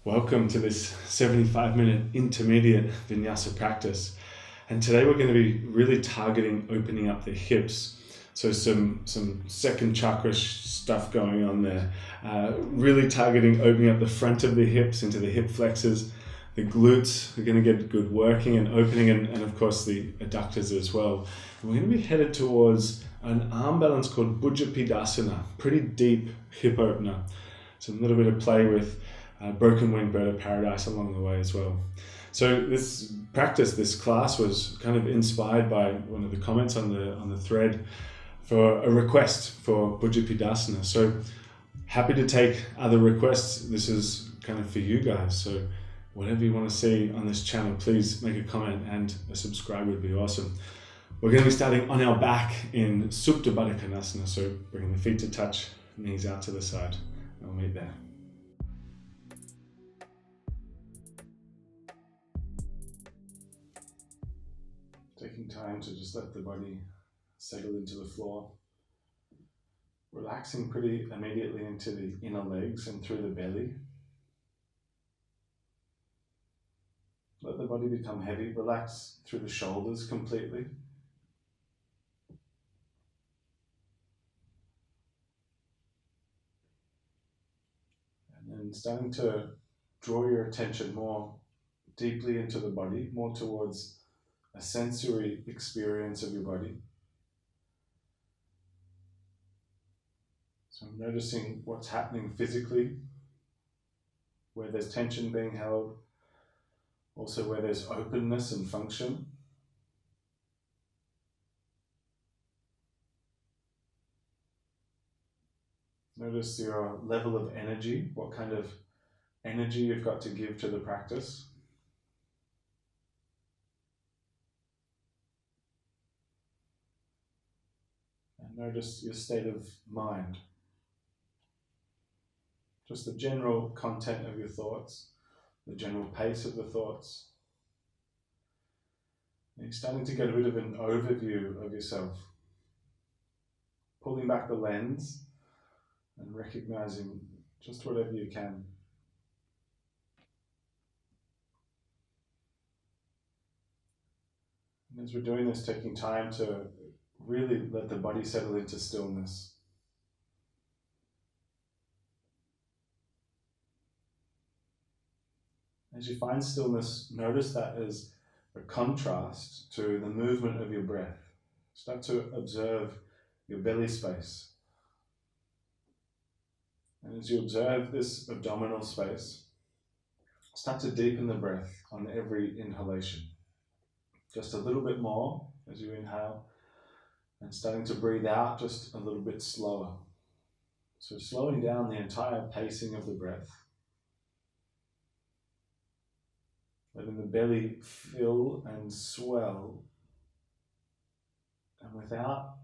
Welcome to this 75-minute intermediate vinyasa practice. And today we're going to be really targeting opening up the hips. So some second chakra stuff going on there. Really targeting opening up the front of the hips into the hip flexors. The glutes are going to get good working and opening, and of course the adductors as well. And we're going to be headed towards an arm balance called Bhujapidasana, pretty deep hip opener. So a little bit of play with broken wing bird of paradise along the way as well. So this class was kind of inspired by one of the comments on the thread for a request for Bhujapidasana. So happy to take other requests. This is kind of for you guys. So whatever you want to see on this channel, please make a comment, and a subscribe would be awesome. We're going to be starting on our back in Supta Baddha Konasana. So bringing the feet to touch, knees out to the side. We'll meet there. Taking time to just let the body settle into the floor. Relaxing pretty immediately into the inner legs and through the belly. Let the body become heavy. Relax through the shoulders completely. And then starting to draw your attention more deeply into the body, more towards a sensory experience of your body. So I'm noticing what's happening physically, where there's tension being held, also where there's openness and function. Notice your level of energy, what kind of energy you've got to give to the practice. And notice your state of mind. Just the general content of your thoughts, the general pace of the thoughts. And you're starting to get a bit of an overview of yourself. Pulling back the lens and recognizing just whatever you can. And as we're doing this, taking time to really let the body settle into stillness. As you find stillness, notice that as a contrast to the movement of your breath. Start to observe your belly space. And as you observe this abdominal space, start to deepen the breath on every inhalation. Just a little bit more as you inhale, and starting to breathe out just a little bit slower. So slowing down the entire pacing of the breath. Letting the belly fill and swell, and without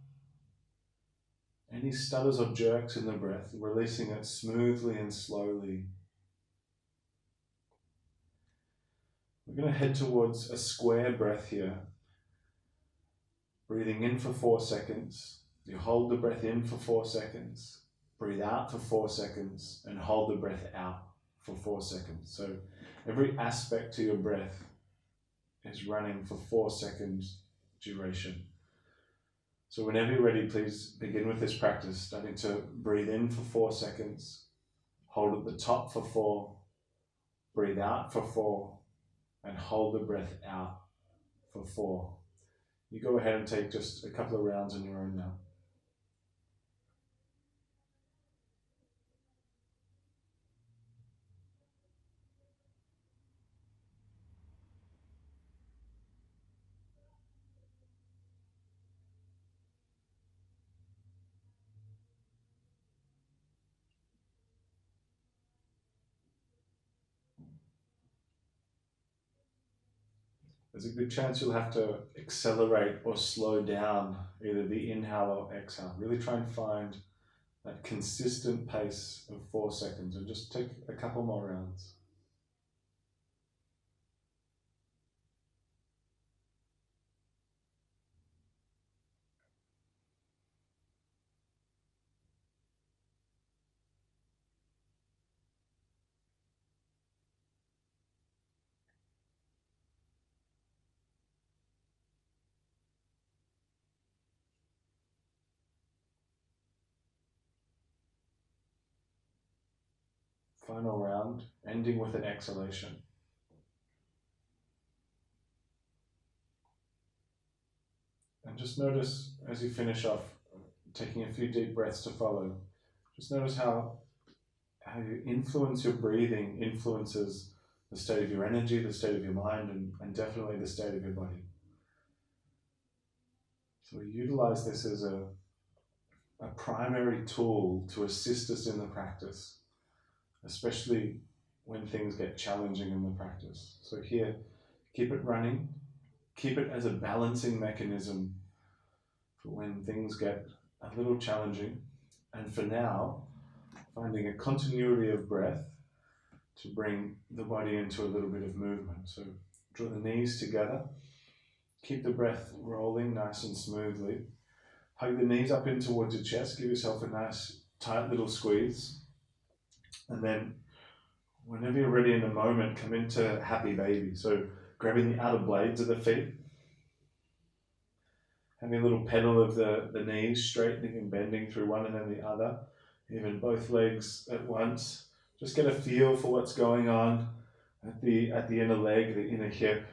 any stutters or jerks in the breath, releasing it smoothly and slowly. We're going to head towards a square breath here. Breathing in for 4 seconds. You hold the breath in for 4 seconds. Breathe out for 4 seconds, and hold the breath out for 4 seconds. So every aspect to your breath is running for 4 seconds duration. So whenever you're ready, please begin with this practice, starting to breathe in for 4 seconds, hold at the top for 4, breathe out for 4, and hold the breath out for 4. You go ahead and take just a couple of rounds on your own now. There's a good chance you'll have to accelerate or slow down either the inhale or exhale. Really try and find that consistent pace of 4 seconds, and just take a couple more rounds. Final round, ending with an exhalation. And just notice as you finish off, taking a few deep breaths to follow, just notice how you influence your breathing influences the state of your energy, the state of your mind, and definitely the state of your body. So we utilize this as a primary tool to assist us in the practice, especially when things get challenging in the practice. So here, keep it running, keep it as a balancing mechanism for when things get a little challenging. And for now, finding a continuity of breath to bring the body into a little bit of movement. So draw the knees together, keep the breath rolling nice and smoothly. Hug the knees up in towards your chest, give yourself a nice tight little squeeze. And then whenever you're ready in a moment, come into happy baby. So grabbing the outer blades of the feet, having a little pedal of the knees, straightening and bending through one and then the other, even both legs at once. Just get a feel for what's going on at the inner leg, the inner hip.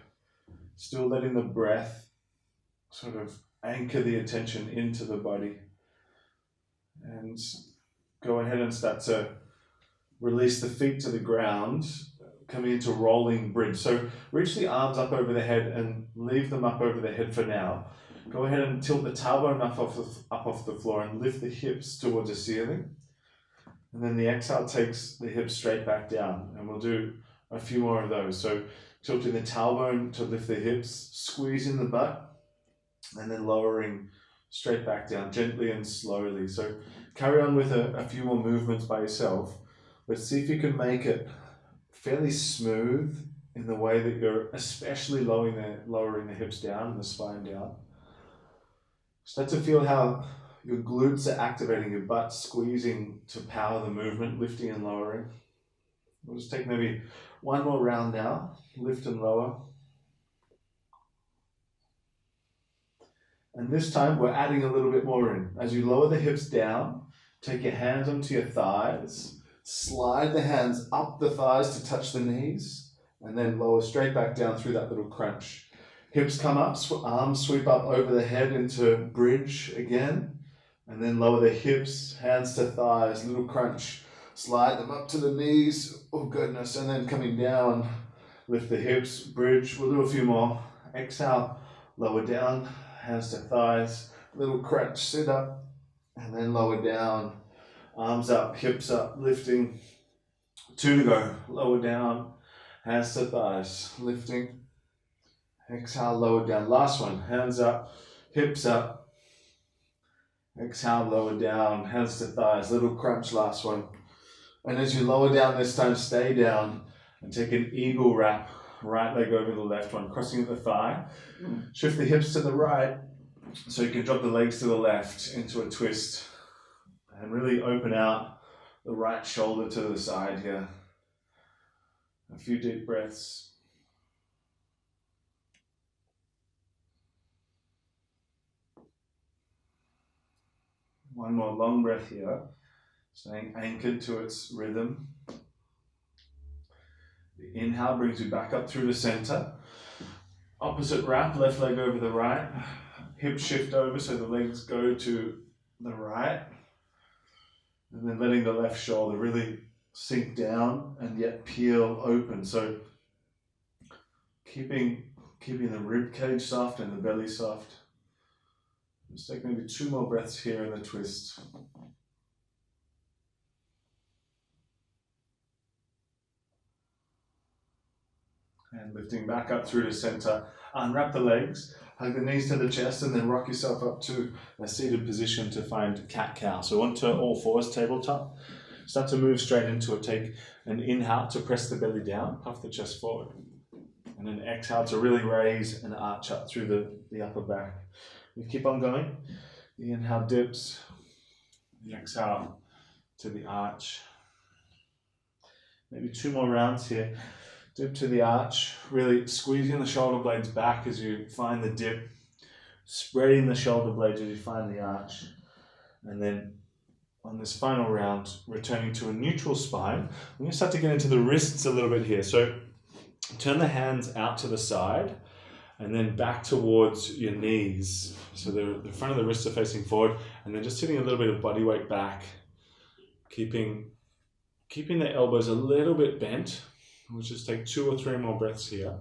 Still letting the breath sort of anchor the attention into the body. And go ahead and start to release the feet to the ground, coming into rolling bridge. So reach the arms up over the head and leave them up over the head for now. Go ahead and tilt the tailbone up off the floor and lift the hips towards the ceiling. And then the exhale takes the hips straight back down. And we'll do a few more of those. So tilting the tailbone to lift the hips, squeezing the butt, and then lowering straight back down, gently and slowly. So carry on with a few more movements by yourself. But see if you can make it fairly smooth in the way that you're especially lowering the hips down and the spine down. Start to feel how your glutes are activating, your butt squeezing to power the movement, lifting and lowering. We'll just take maybe one more round now, lift and lower. And this time we're adding a little bit more in. As you lower the hips down, take your hands onto your thighs, slide the hands up the thighs to touch the knees, and then lower straight back down through that little crunch. Hips come up, arms sweep up over the head into bridge again, and then lower the hips, hands to thighs, little crunch. Slide them up to the knees, oh goodness, and then coming down, lift the hips, bridge. We'll do a few more. Exhale, lower down, hands to thighs, little crunch, sit up, and then lower down, arms up, hips up, lifting. 2 to go, lower down, hands to thighs, lifting. Exhale, lower down. Last one, hands up, hips up. Exhale, lower down, hands to thighs, little crunch, last one. And as you lower down this time, stay down and take an eagle wrap, right leg over the left one, crossing the thigh. Shift the hips to the right so you can drop the legs to the left into a twist and really open out the right shoulder to the side here. A few deep breaths. One more long breath here, staying anchored to its rhythm. The inhale brings you back up through the center. Opposite wrap, left leg over the right. Hip shift over so the legs go to the right. And then letting the left shoulder really sink down and yet peel open. So keeping the rib cage soft and the belly soft. Just take maybe 2 more breaths here in the twist. And lifting back up through the center. Unwrap the legs, hug the knees to the chest, and then rock yourself up to a seated position to find cat-cow. So onto all fours, tabletop. Start to move straight into it. Take an inhale to press the belly down, puff the chest forward. And then exhale to really raise and arch up through the upper back. We keep on going. The inhale dips, the exhale to the arch. Maybe 2 more rounds here. Dip to the arch, really squeezing the shoulder blades back as you find the dip, spreading the shoulder blades as you find the arch, and then on this final round, returning to a neutral spine. I'm going to start to get into the wrists a little bit here. So turn the hands out to the side and then back towards your knees. So the front of the wrists are facing forward, and then just sitting a little bit of body weight back, keeping the elbows a little bit bent. We'll just take 2 or 3 more breaths here.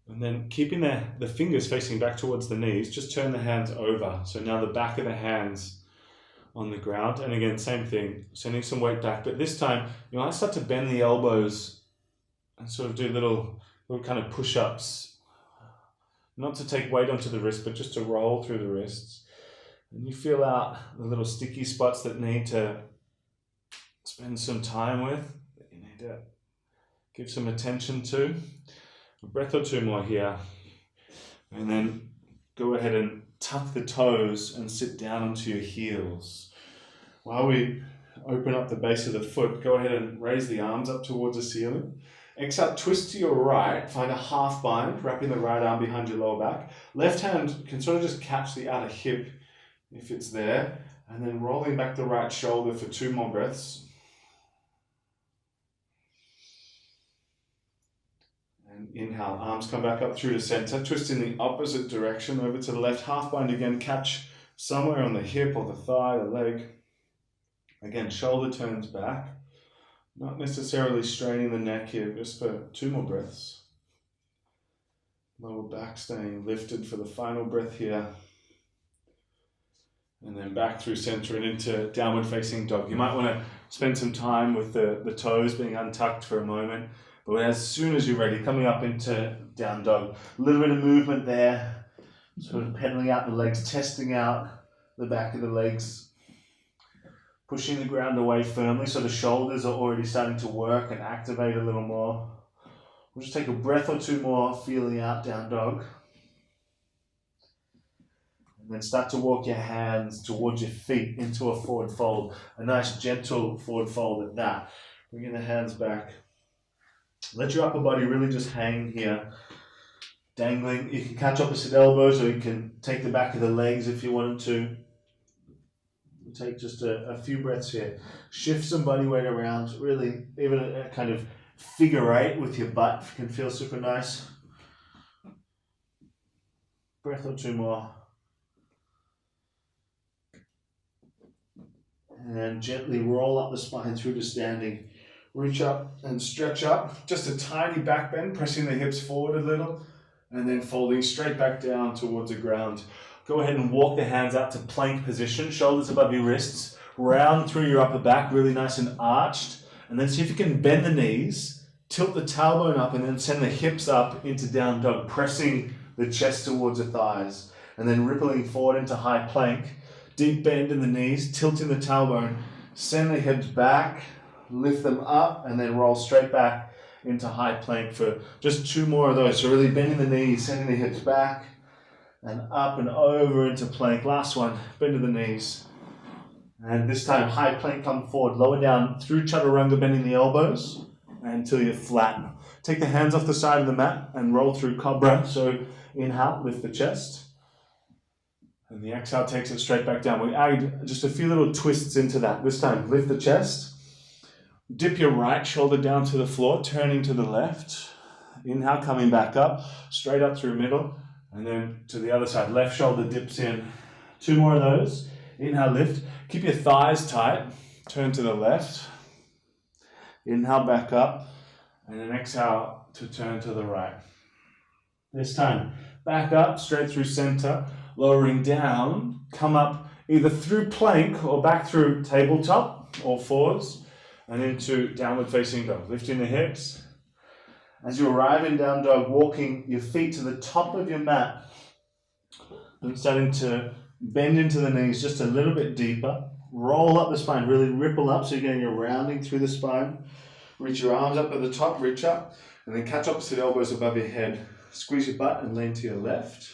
And then keeping the fingers facing back towards the knees, just turn the hands over. So now the back of the hands on the ground. And again, same thing, sending some weight back. But this time, you might start to bend the elbows and sort of do little kind of push-ups. Not to take weight onto the wrist, but just to roll through the wrists. And you feel out the little sticky spots that need to spend some time with, that you need to give some attention to. A breath or 2 more here. And then go ahead and tuck the toes and sit down onto your heels. While we open up the base of the foot, go ahead and raise the arms up towards the ceiling. Exhale, twist to your right, find a half bind, wrapping the right arm behind your lower back. Left hand can sort of just catch the outer hip if it's there, and then rolling back the right shoulder for 2 more breaths. And inhale, arms come back up through to center, twist in the opposite direction over to the left, half bind again, catch somewhere on the hip or the thigh, the leg. Again, shoulder turns back, not necessarily straining the neck here, just for 2 more breaths. Lower back staying lifted for the final breath here. And then back through center and into downward facing dog. You might want to spend some time with the toes being untucked for a moment. But as soon as you're ready, coming up into down dog. A little bit of movement there. Sort of pedaling out the legs, testing out the back of the legs. Pushing the ground away firmly so the shoulders are already starting to work and activate a little more. We'll just take a breath or 2 more, feeling out down dog. And then start to walk your hands towards your feet into a forward fold. A nice gentle forward fold at that. Bringing the hands back. Let your upper body really just hang here. Dangling. You can catch opposite elbows, or you can take the back of the legs if you wanted to. Take just a few breaths here. Shift some body weight around. Really, even a kind of figure 8 with your butt can feel super nice. Breath or 2 more. And then gently roll up the spine through to standing. Reach up and stretch up. Just a tiny back bend, pressing the hips forward a little, and then folding straight back down towards the ground. Go ahead and walk the hands out to plank position, shoulders above your wrists, round through your upper back, really nice and arched. And then see if you can bend the knees, tilt the tailbone up, and then send the hips up into down dog, pressing the chest towards the thighs. And then rippling forward into high plank. Deep bend in the knees, tilting the tailbone, send the hips back, lift them up, and then roll straight back into high plank for just 2 more of those. So really bending the knees, sending the hips back, and up and over into plank. Last one, bend to the knees. And this time, high plank, come forward, lower down through chaturanga, bending the elbows until you're flat. Take the hands off the side of the mat and roll through cobra. So inhale, lift the chest. And the exhale takes it straight back down. We add just a few little twists into that. This time, lift the chest. Dip your right shoulder down to the floor, turning to the left. Inhale, coming back up, straight up through middle. And then to the other side, left shoulder dips in. 2 more of those. Inhale, lift. Keep your thighs tight. Turn to the left. Inhale, back up. And then exhale to turn to the right. This time, back up, straight through center. Lowering down, come up either through plank or back through tabletop, all fours, and into downward facing dog. Lifting the hips. As you arrive in down dog, walking your feet to the top of your mat, and starting to bend into the knees just a little bit deeper. Roll up the spine, really ripple up, so again you're rounding through the spine. Reach your arms up at the top, reach up, and then catch opposite elbows above your head. Squeeze your butt and lean to your left.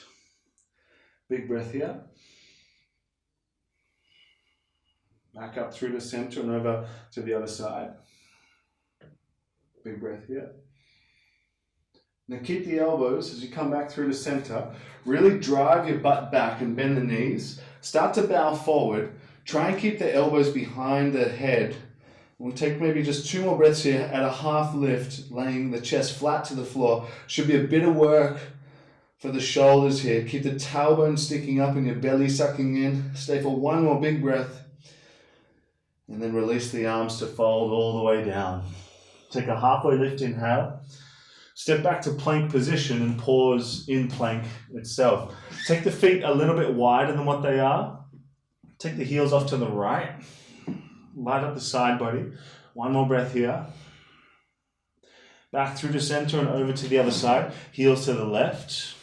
Big breath here. Back up through the center and over to the other side. Big breath here. Now keep the elbows as you come back through the center. Really drive your butt back and bend the knees. Start to bow forward. Try and keep the elbows behind the head. We'll take maybe just 2 more breaths here at a half lift, laying the chest flat to the floor. Should be a bit of work for the shoulders here. Keep the tailbone sticking up and your belly sucking in. Stay for 1 more big breath. And then release the arms to fold all the way down. Take a halfway lift, inhale. Step back to plank position and pause in plank itself. Take the feet a little bit wider than what they are. Take the heels off to the right. Light up the side body. 1 more breath here. Back through the center and over to the other side. Heels to the left.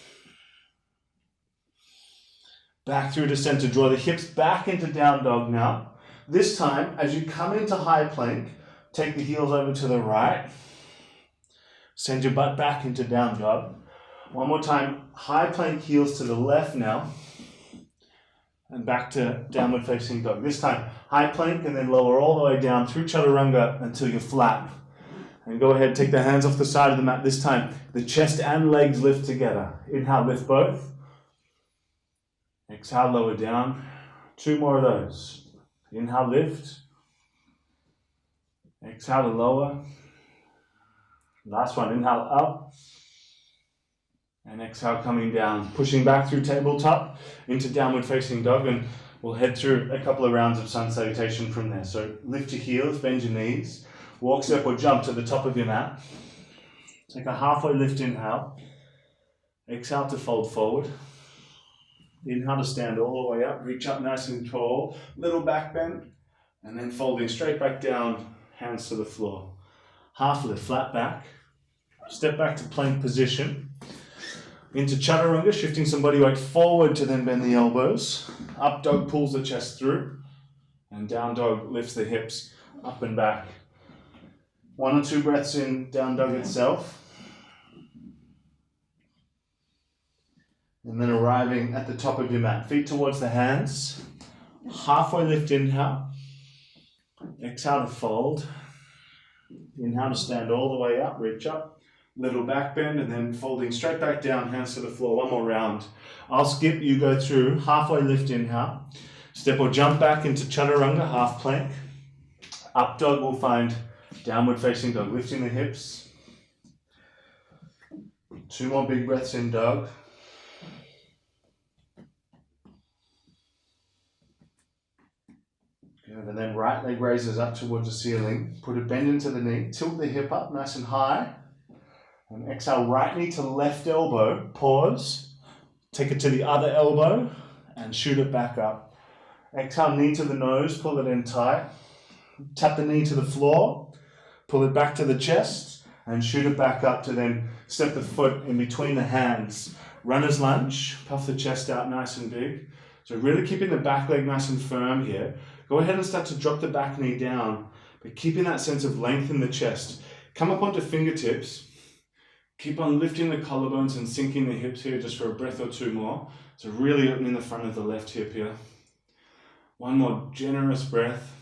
Back through the center. Draw the hips back into down dog now. This time, as you come into high plank, take the heels over to the right. Send your butt back into down dog. 1 more time, high plank, heels to the left now. And back to downward facing dog. This time, high plank and then lower all the way down through chaturanga until you're flat. And go ahead, take the hands off the side of the mat. This time, the chest and legs lift together. Inhale, lift both. Exhale, lower down. 2 more of those. Inhale, lift. Exhale to lower. Last one, inhale up. And exhale, coming down. Pushing back through tabletop into downward facing dog. And we'll head through a couple of rounds of sun salutation from there. So lift your heels, bend your knees. Walk, step or jump to the top of your mat. Take a halfway lift, inhale. Exhale to fold forward. Inhale to stand all the way up. Reach up nice and tall. Little back bend. And then folding straight back down. Hands to the floor. Half lift, flat back. Step back to plank position. Into chaturanga, shifting some body weight forward to then bend the elbows. Up dog pulls the chest through. And down dog lifts the hips up and back. 1 or 2 breaths in down dog itself. And then arriving at the top of your mat. Feet towards the hands. Halfway lift, inhale. Exhale to fold. Inhale to stand all the way up, reach up. Little back bend and then folding straight back down, hands to the floor. 1 more round. I'll skip, you go through. Halfway lift, inhale. Step or jump back into chaturanga, half plank. Up dog will find downward facing dog, lifting the hips. 2 more big breaths in dog. Good, and then right leg raises up towards the ceiling. Put a bend into the knee, tilt the hip up nice and high. And exhale, right knee to left elbow, pause. Take it to the other elbow and shoot it back up. Exhale, knee to the nose, pull it in tight. Tap the knee to the floor. Pull it back to the chest and shoot it back up to then step the foot in between the hands. Runner's lunge, puff the chest out nice and big. So really keeping the back leg nice and firm here. Go ahead and start to drop the back knee down, but keeping that sense of length in the chest. Come up onto fingertips. Keep on lifting the collarbones and sinking the hips here just for a breath or 2 more. So really opening the front of the left hip here. 1 more generous breath.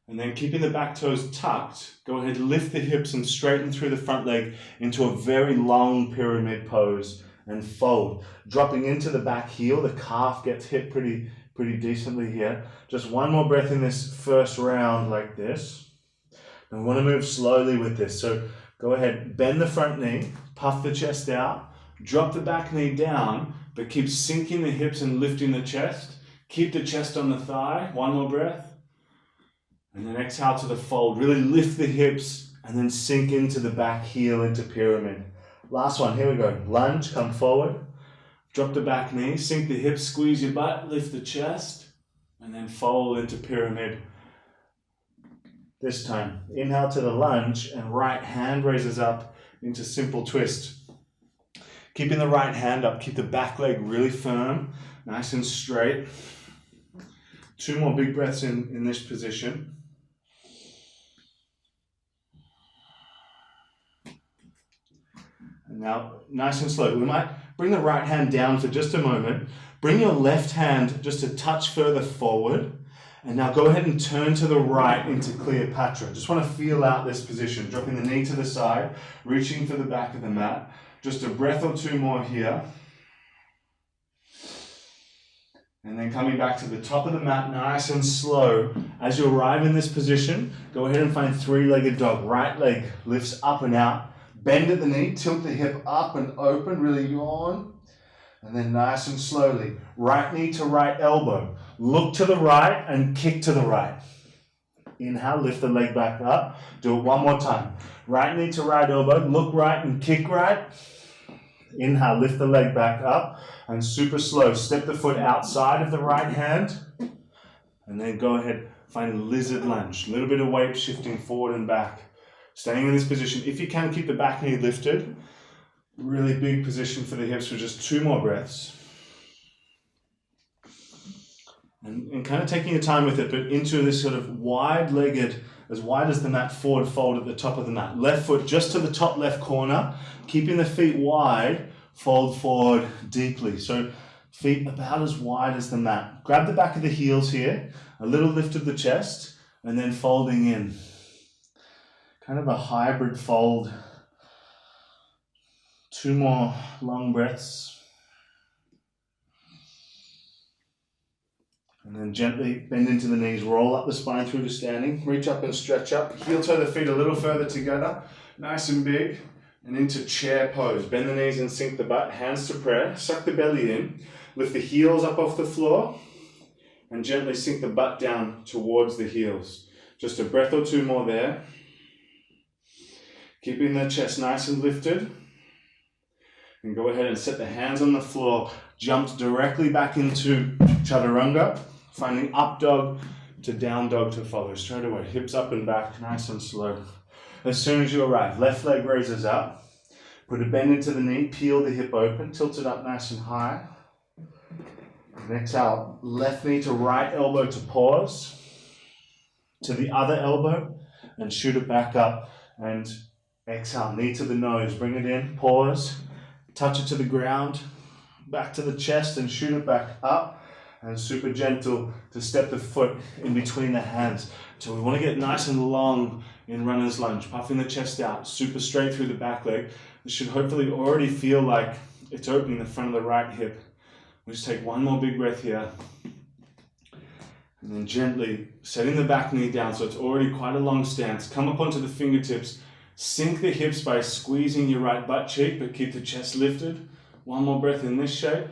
And then keeping the back toes tucked, go ahead, lift the hips and straighten through the front leg into a very long pyramid pose and fold. Dropping into the back heel, the calf gets hit pretty decently here. Just 1 more breath in this first round like this. And we want to move slowly with this. So go ahead, bend the front knee, puff the chest out, drop the back knee down, but keep sinking the hips and lifting the chest. Keep the chest on the thigh. 1 more breath. And then exhale to the fold. Really lift the hips and then sink into the back heel into pyramid. Last one, here we go. Lunge, come forward. Drop the back knee, sink the hips, squeeze your butt, lift the chest, and then fold into pyramid. This time, inhale to the lunge and right hand raises up into simple twist. Keeping the right hand up, keep the back leg really firm, nice and straight. 2 more big breaths in this position. And now, nice and slow. We might bring the right hand down for just a moment. Bring your left hand just a touch further forward And now go ahead and turn to the right into Cleopatra. Just want to feel out this position, dropping the knee to the side, reaching for the back of the mat. Just a breath or two more here. And then coming back to the top of the mat, nice and slow. As you arrive in this position, go ahead and find three-legged dog. Right leg lifts up and out. Bend at the knee, tilt the hip up and open, really yawn. And then nice and slowly, right knee to right elbow. Look to the right and kick to the right. Inhale, lift the leg back up. Do it one more time. Right knee to right elbow, look right and kick right. Inhale, lift the leg back up. And super slow, step the foot outside of the right hand. And then go ahead, find a lizard lunge. A little bit of weight shifting forward and back. Staying in this position. If you can, keep the back knee lifted. Really big position for the hips for just 2 more breaths. And kind of taking your time with it, but into this sort of wide-legged, as wide as the mat, forward fold at the top of the mat. Left foot just to the top left corner, keeping the feet wide, fold forward deeply. So feet about as wide as the mat. Grab the back of the heels here, a little lift of the chest, and then folding in. Kind of a hybrid fold. 2 more long breaths. And then gently bend into the knees, roll up the spine through to standing, reach up and stretch up, heel toe the feet a little further together, nice and big, and into chair pose. Bend the knees and sink the butt, hands to prayer, suck the belly in, lift the heels up off the floor, and gently sink the butt down towards the heels. Just a breath or 2 more there. Keeping the chest nice and lifted. And go ahead and set the hands on the floor, jump directly back into chaturanga, finding up dog to down dog to follow. Straight away, hips up and back, nice and slow. As soon as you arrive, left leg raises up, put a bend into the knee, peel the hip open, tilt it up nice and high. And exhale, left knee to right elbow to pause, to the other elbow, and shoot it back up. And exhale, knee to the nose, bring it in, pause, touch it to the ground, back to the chest and shoot it back up, and super gentle to step the foot in between the hands. So we want to get nice and long in runner's lunge, puffing the chest out, super straight through the back leg. This should hopefully already feel like it's opening the front of the right hip. We'll just take 1 more big breath here. And then gently setting the back knee down so it's already quite a long stance. Come up onto the fingertips. Sink the hips by squeezing your right butt cheek, but keep the chest lifted. 1 more breath in this shape.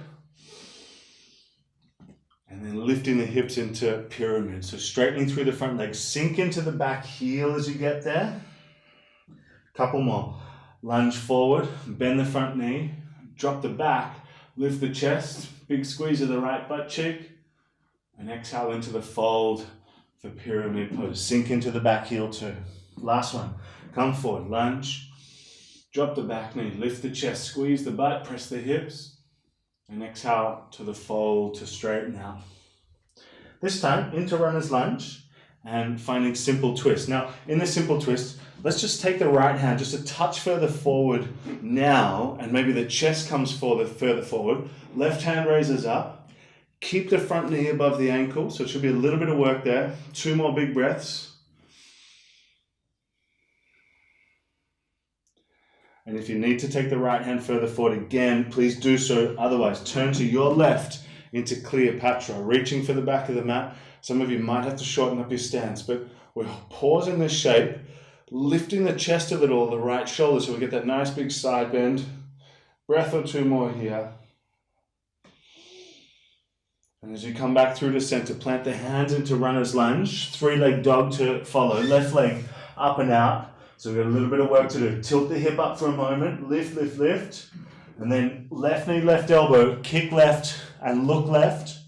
And then lifting the hips into pyramid. So straightening through the front leg. Sink into the back heel as you get there. Couple more. Lunge forward, bend the front knee, drop the back, lift the chest, big squeeze of the right butt cheek, and exhale into the fold for pyramid pose. Sink into the back heel too. Last one. Come forward, lunge, drop the back knee, lift the chest, squeeze the butt, press the hips, and exhale to the fold to straighten out. This time, into runner's lunge and finding simple twist. Now, in the simple twist, let's just take the right hand just a touch further forward now, and maybe the chest comes further forward. Left hand raises up. Keep the front knee above the ankle, so it should be a little bit of work there. 2 more big breaths. And if you need to take the right hand further forward again, please do so. Otherwise, turn to your left into Cleopatra, reaching for the back of the mat. Some of you might have to shorten up your stance, but we're pausing this shape, lifting the chest a little, the right shoulder, so we get that nice big side bend. Breath or 2 more here. And as you come back through to center, plant the hands into runner's lunge, 3-leg dog to follow, left leg up and out. So we've got a little bit of work to do. Tilt the hip up for a moment, lift, lift, lift. And then left knee, left elbow, kick left and look left.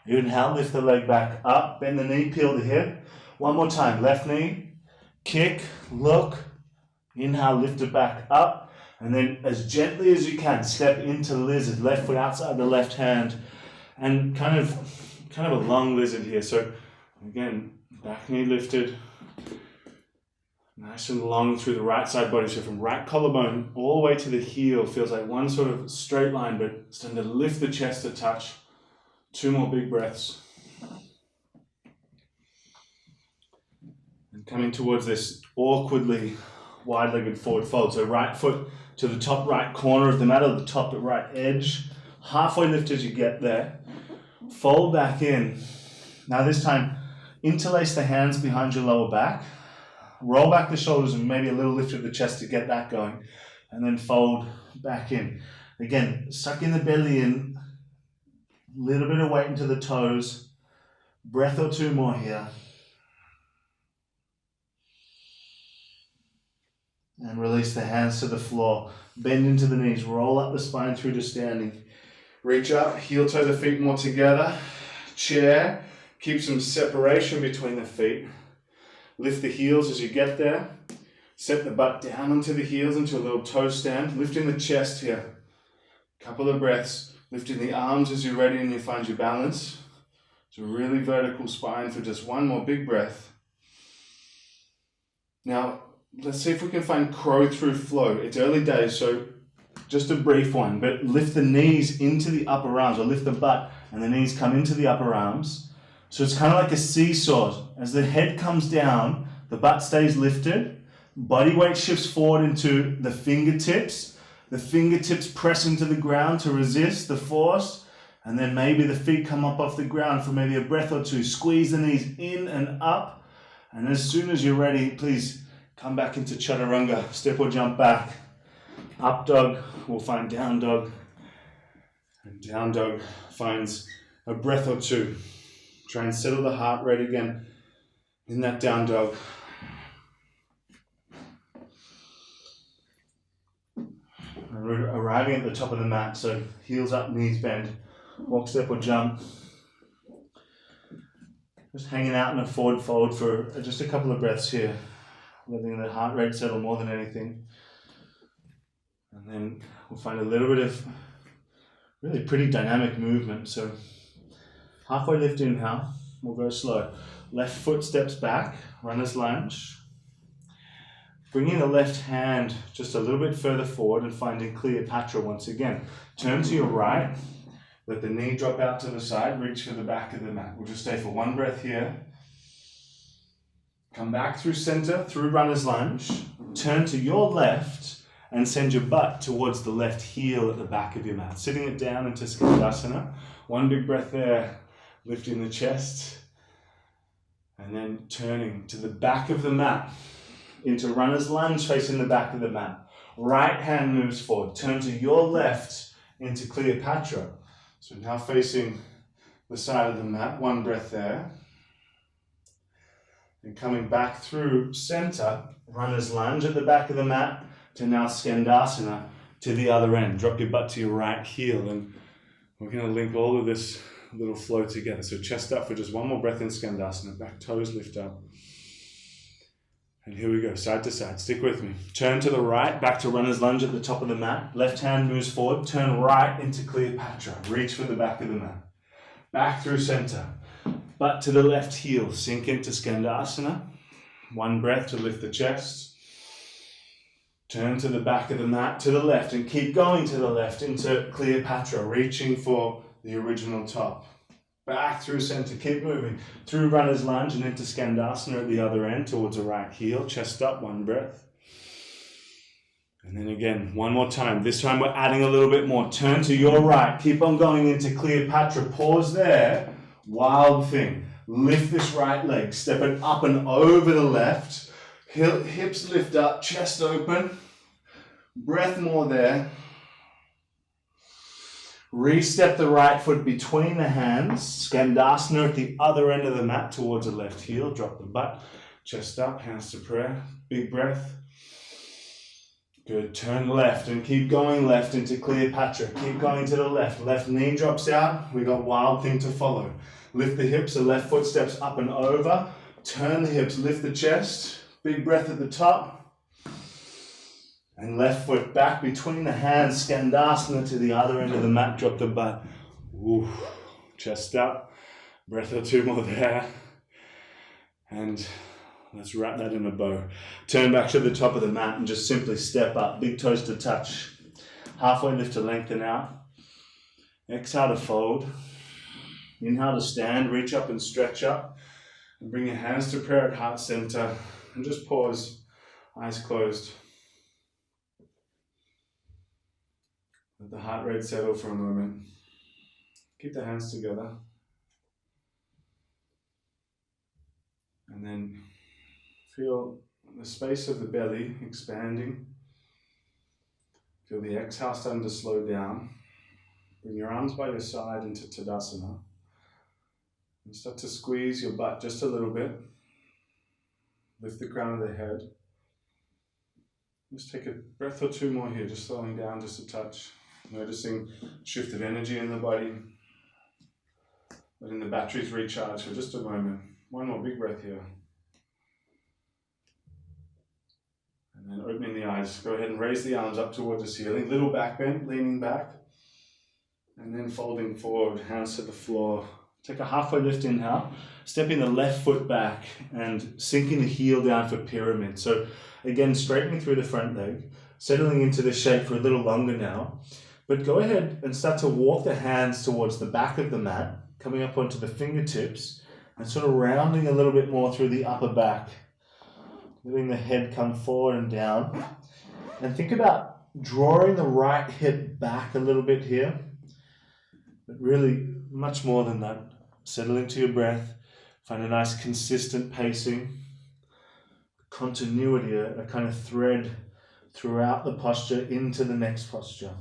Inhale, lift the leg back up, bend the knee, peel the hip. 1 more time, left knee, kick, look. Inhale, lift it back up. And then as gently as you can, step into lizard, left foot outside the left hand. And kind of a long lizard here. So again, back knee lifted. Nice and long through the right side body. So from right collarbone all the way to the heel, feels like one sort of straight line, but starting to lift the chest a touch. 2 more big breaths. coming towards this awkwardly wide-legged forward fold. So right foot to the top right corner of the mat, or the top right edge. Halfway lift as you get there. Fold back in. Now this time, interlace the hands behind your lower back. Roll back the shoulders and maybe a little lift of the chest to get that going. And then fold back in. Again, sucking the belly in. Little bit of weight into the toes. Breath or two more here. And release the hands to the floor. Bend into the knees. Roll up the spine through to standing. Reach up, heel toe the feet more together. Chair. Keep some separation between the feet. Lift the heels as you get there. Set the butt down onto the heels into a little toe stand. Lifting the chest here. Couple of breaths. Lifting the arms as you're ready and you find your balance. It's a really vertical spine for just one more big breath. Now, let's see if we can find crow through flow. It's early days, so just a brief one, but lift the knees into the upper arms, or lift the butt and the knees come into the upper arms. So it's kind of like a seesaw. As the head comes down, the butt stays lifted, body weight shifts forward into the fingertips press into the ground to resist the force, and then maybe the feet come up off the ground for maybe a breath or two. Squeeze the knees in and up, and as soon as you're ready, please come back into chaturanga, step or jump back. Up dog, we'll find down dog, and down dog finds a breath or two. Try and settle the heart rate again in that down dog. And we're arriving at the top of the mat, so heels up, knees bend, walk, step or jump. Just hanging out in a forward fold for just a couple of breaths here, letting the heart rate settle more than anything. And then we'll find a little bit of really pretty dynamic movement. So halfway lift inhale, we'll go slow. Left foot steps back, runner's lunge. Bringing the left hand just a little bit further forward and finding Cleopatra once again. Turn to your right, let the knee drop out to the side, reach for the back of the mat. We'll just stay for one breath here. Come back through center, through runner's lunge. Turn to your left and send your butt towards the left heel at the back of your mat. Sitting it down into Skandasana. One big breath there, lifting the chest. And then turning to the back of the mat. Into runner's lunge facing the back of the mat. Right hand moves forward. Turn to your left into Cleopatra. So now facing the side of the mat. One breath there. And coming back through center. Runner's lunge at the back of the mat. To now Skandasana to the other end. Drop your butt to your right heel. And we're going to link all of this little flow together. So chest up for just one more breath in Skandasana. Back toes lift up. And here we go, side to side. Stick with me. Turn to the right, back to runner's lunge at the top of the mat. Left hand moves forward. Turn right into Cleopatra. Reach for the back of the mat. Back through center. Butt to the left heel. Sink into Skandasana. One breath to lift the chest. Turn to the back of the mat to the left and keep going to the left into Cleopatra, reaching for the original top. Back through center, keep moving. Through runner's lunge and into Skandasana at the other end towards the right heel. Chest up, one breath. And then again, one more time. This time we're adding a little bit more. Turn to your right. Keep on going into Cleopatra. Pause there. Wild thing. Lift this right leg. Step it up and over the left. Hips lift up, chest open. Breath more there. Re-step the right foot between the hands. Skandasana at the other end of the mat towards the left heel. Drop the butt. Chest up, hands to prayer. Big breath. Good. Turn left and keep going left into Cleopatra. Keep going to the left. Left knee drops out. We got wild thing to follow. Lift the hips. The left foot steps up and over. Turn the hips. Lift the chest. Big breath at the top. And left foot back between the hands, Skandasana to the other end of the mat, drop the butt. Ooh, chest up, breath or two more there. And let's wrap that in a bow. Turn back to the top of the mat and just simply step up, big toes to touch. Halfway lift to lengthen out. Exhale to fold. Inhale to stand, reach up and stretch up. And bring your hands to prayer at heart center. And just pause, eyes closed. Let the heart rate settle for a moment. Keep the hands together. And then feel the space of the belly expanding. Feel the exhale starting to slow down. Bring your arms by your side into Tadasana. And start to squeeze your butt just a little bit. Lift the crown of the head. Just take a breath or two more here, just slowing down just a touch. Noticing shift of energy in the body. Letting the batteries recharge for just a moment. One more big breath here. And then opening the eyes. Go ahead and raise the arms up towards the ceiling. Little back bend, leaning back. And then folding forward, hands to the floor. Take a halfway lift inhale. Stepping the left foot back and sinking the heel down for pyramid. So again, straightening through the front leg. Settling into this shape for a little longer now. But go ahead and start to walk the hands towards the back of the mat. Coming up onto the fingertips. And sort of rounding a little bit more through the upper back. Letting the head come forward and down. And think about drawing the right hip back a little bit here. But really, much more than that. Settle into your breath. Find a nice consistent pacing. Continuity, a kind of thread throughout the posture into the next posture.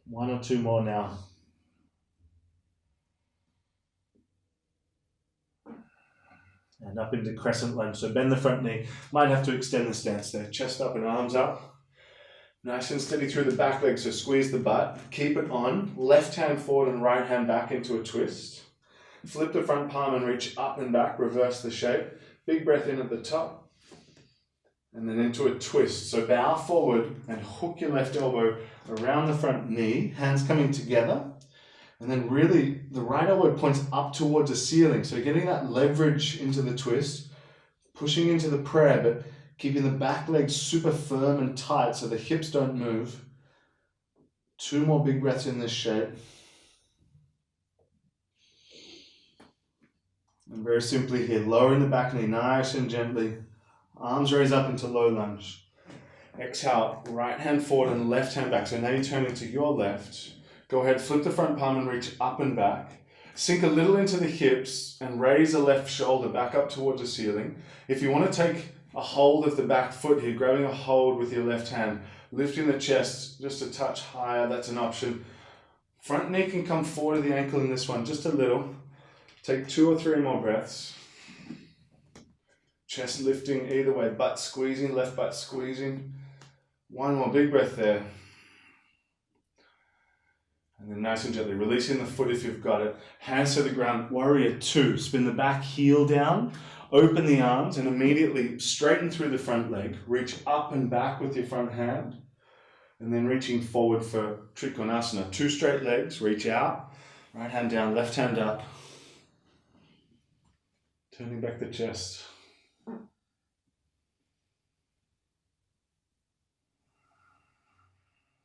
One or two more now. And up into crescent lunge. So bend the front knee. Might have to extend the stance there. Chest up and arms up. Nice and steady through the back leg. So squeeze the butt. Keep it on. Left hand forward and right hand back into a twist. Flip the front palm and reach up and back. Reverse the shape. Big breath in at the top. And then into a twist. So bow forward and hook your left elbow around the front knee. Hands coming together. And then really, the right elbow points up towards the ceiling. So getting that leverage into the twist, pushing into the prayer, but keeping the back leg super firm and tight so the hips don't move. Two more big breaths in this shape. And very simply here, lowering the back knee nice and gently. Arms raise up into low lunge. Exhale, right hand forward and left hand back. So now you turn into your left. Go ahead, flip the front palm and reach up and back. Sink a little into the hips and raise the left shoulder back up towards the ceiling. If you want to take a hold of the back foot here, grabbing a hold with your left hand, lifting the chest just a touch higher, that's an option. Front knee can come forward to the ankle in this one, just a little. Take 2 or 3 more breaths. Chest lifting either way, butt squeezing, left butt squeezing. One more big breath there. And then nice and gently, releasing the foot if you've got it. Hands to the ground, warrior 2. Spin the back heel down, open the arms, and immediately straighten through the front leg. Reach up and back with your front hand. And then reaching forward for Trikonasana. 2 straight legs, reach out. Right hand down, left hand up. Turning back the chest.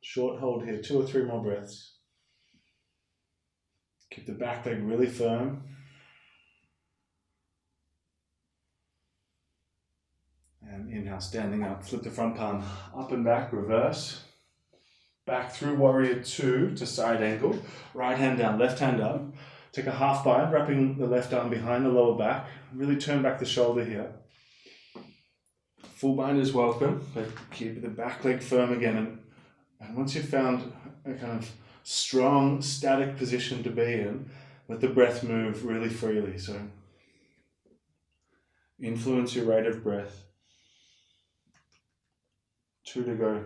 Short hold here, 2 or 3 more breaths. Keep the back leg really firm. And inhale, standing up. Flip the front palm up and back, reverse. Back through warrior 2 to side angle. Right hand down, left hand up. Take a half bind, wrapping the left arm behind the lower back. Really turn back the shoulder here. Full bind is welcome, but keep the back leg firm again. And once you've found a kind of strong, static position to be in, let the breath move really freely. So influence your rate of breath. 2 to go.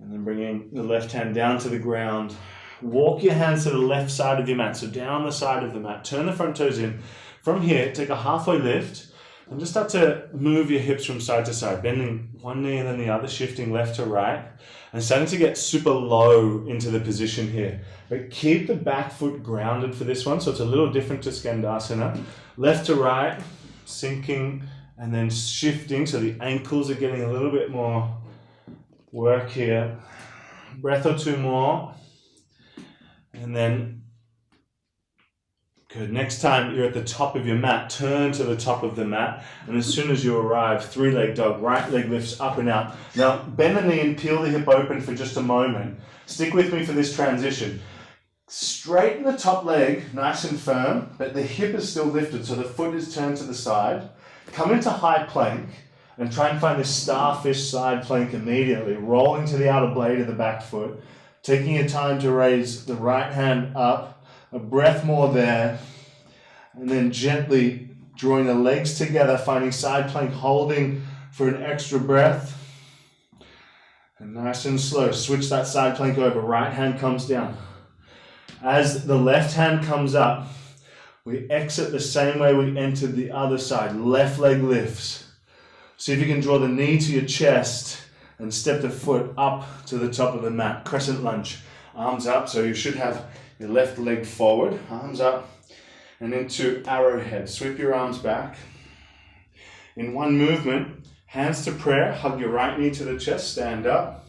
And then bringing the left hand down to the ground. Walk your hands to the left side of your mat, so down the side of the mat. Turn the front toes in. From here, take a halfway lift. And just start to move your hips from side to side, bending one knee and then the other, shifting left to right, and starting to get super low into the position here. But keep the back foot grounded for this one, so it's a little different to Skandasana. Left to right, sinking, and then shifting, so the ankles are getting a little bit more work here. Breath or 2 more, and then Good. Next time you're at the top of your mat, turn to the top of the mat, and as soon as you arrive, three-leg dog, right leg lifts up and out. Now, bend the knee and peel the hip open for just a moment. Stick with me for this transition. Straighten the top leg, nice and firm, but the hip is still lifted, so the foot is turned to the side. Come into high plank, and try and find this starfish side plank immediately, rolling to the outer blade of the back foot, taking your time to raise the right hand up, a breath more there, and then gently drawing the legs together, finding side plank, holding for an extra breath. And nice and slow, switch that side plank over, right hand comes down. As the left hand comes up, we exit the same way we entered the other side, left leg lifts. See if you can draw the knee to your chest and step the foot up to the top of the mat, crescent lunge, arms up, so you should have your left leg forward, arms up, and into arrowhead. Sweep your arms back. In one movement, hands to prayer, hug your right knee to the chest, stand up,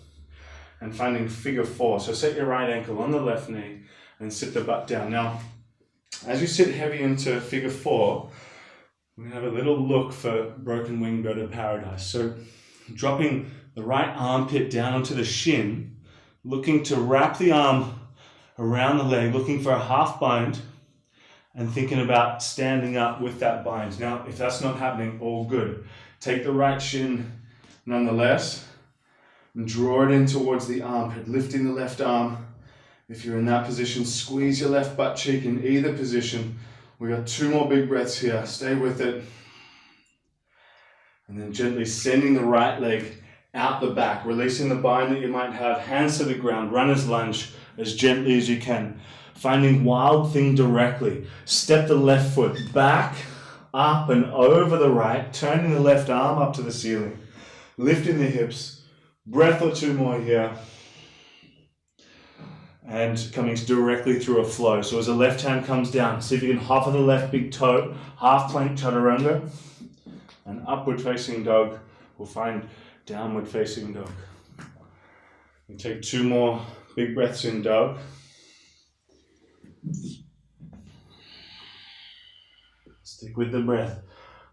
and finding figure four. So set your right ankle on the left knee and sit the butt down. Now, as you sit heavy into figure four, we're going to have a little look for broken wing bird of paradise. So dropping the right armpit down onto the shin, looking to wrap the arm around the leg, looking for a half bind, and thinking about standing up with that bind. Now, if that's not happening, all good. Take the right shin nonetheless, and draw it in towards the armpit, lifting the left arm. If you're in that position, squeeze your left butt cheek in either position. We got 2 more big breaths here. Stay with it. And then gently sending the right leg out the back, releasing the bind that you might have, hands to the ground, runner's lunge, as gently as you can. Finding wild thing directly. Step the left foot back, up and over the right, turning the left arm up to the ceiling. Lifting the hips. Breath or 2 more here. And coming directly through a flow. So as the left hand comes down, see if you can hover the left big toe, half plank chaturanga, and upward facing dog. We'll find downward facing dog. And take 2 more big breaths in dog. Stick with the breath.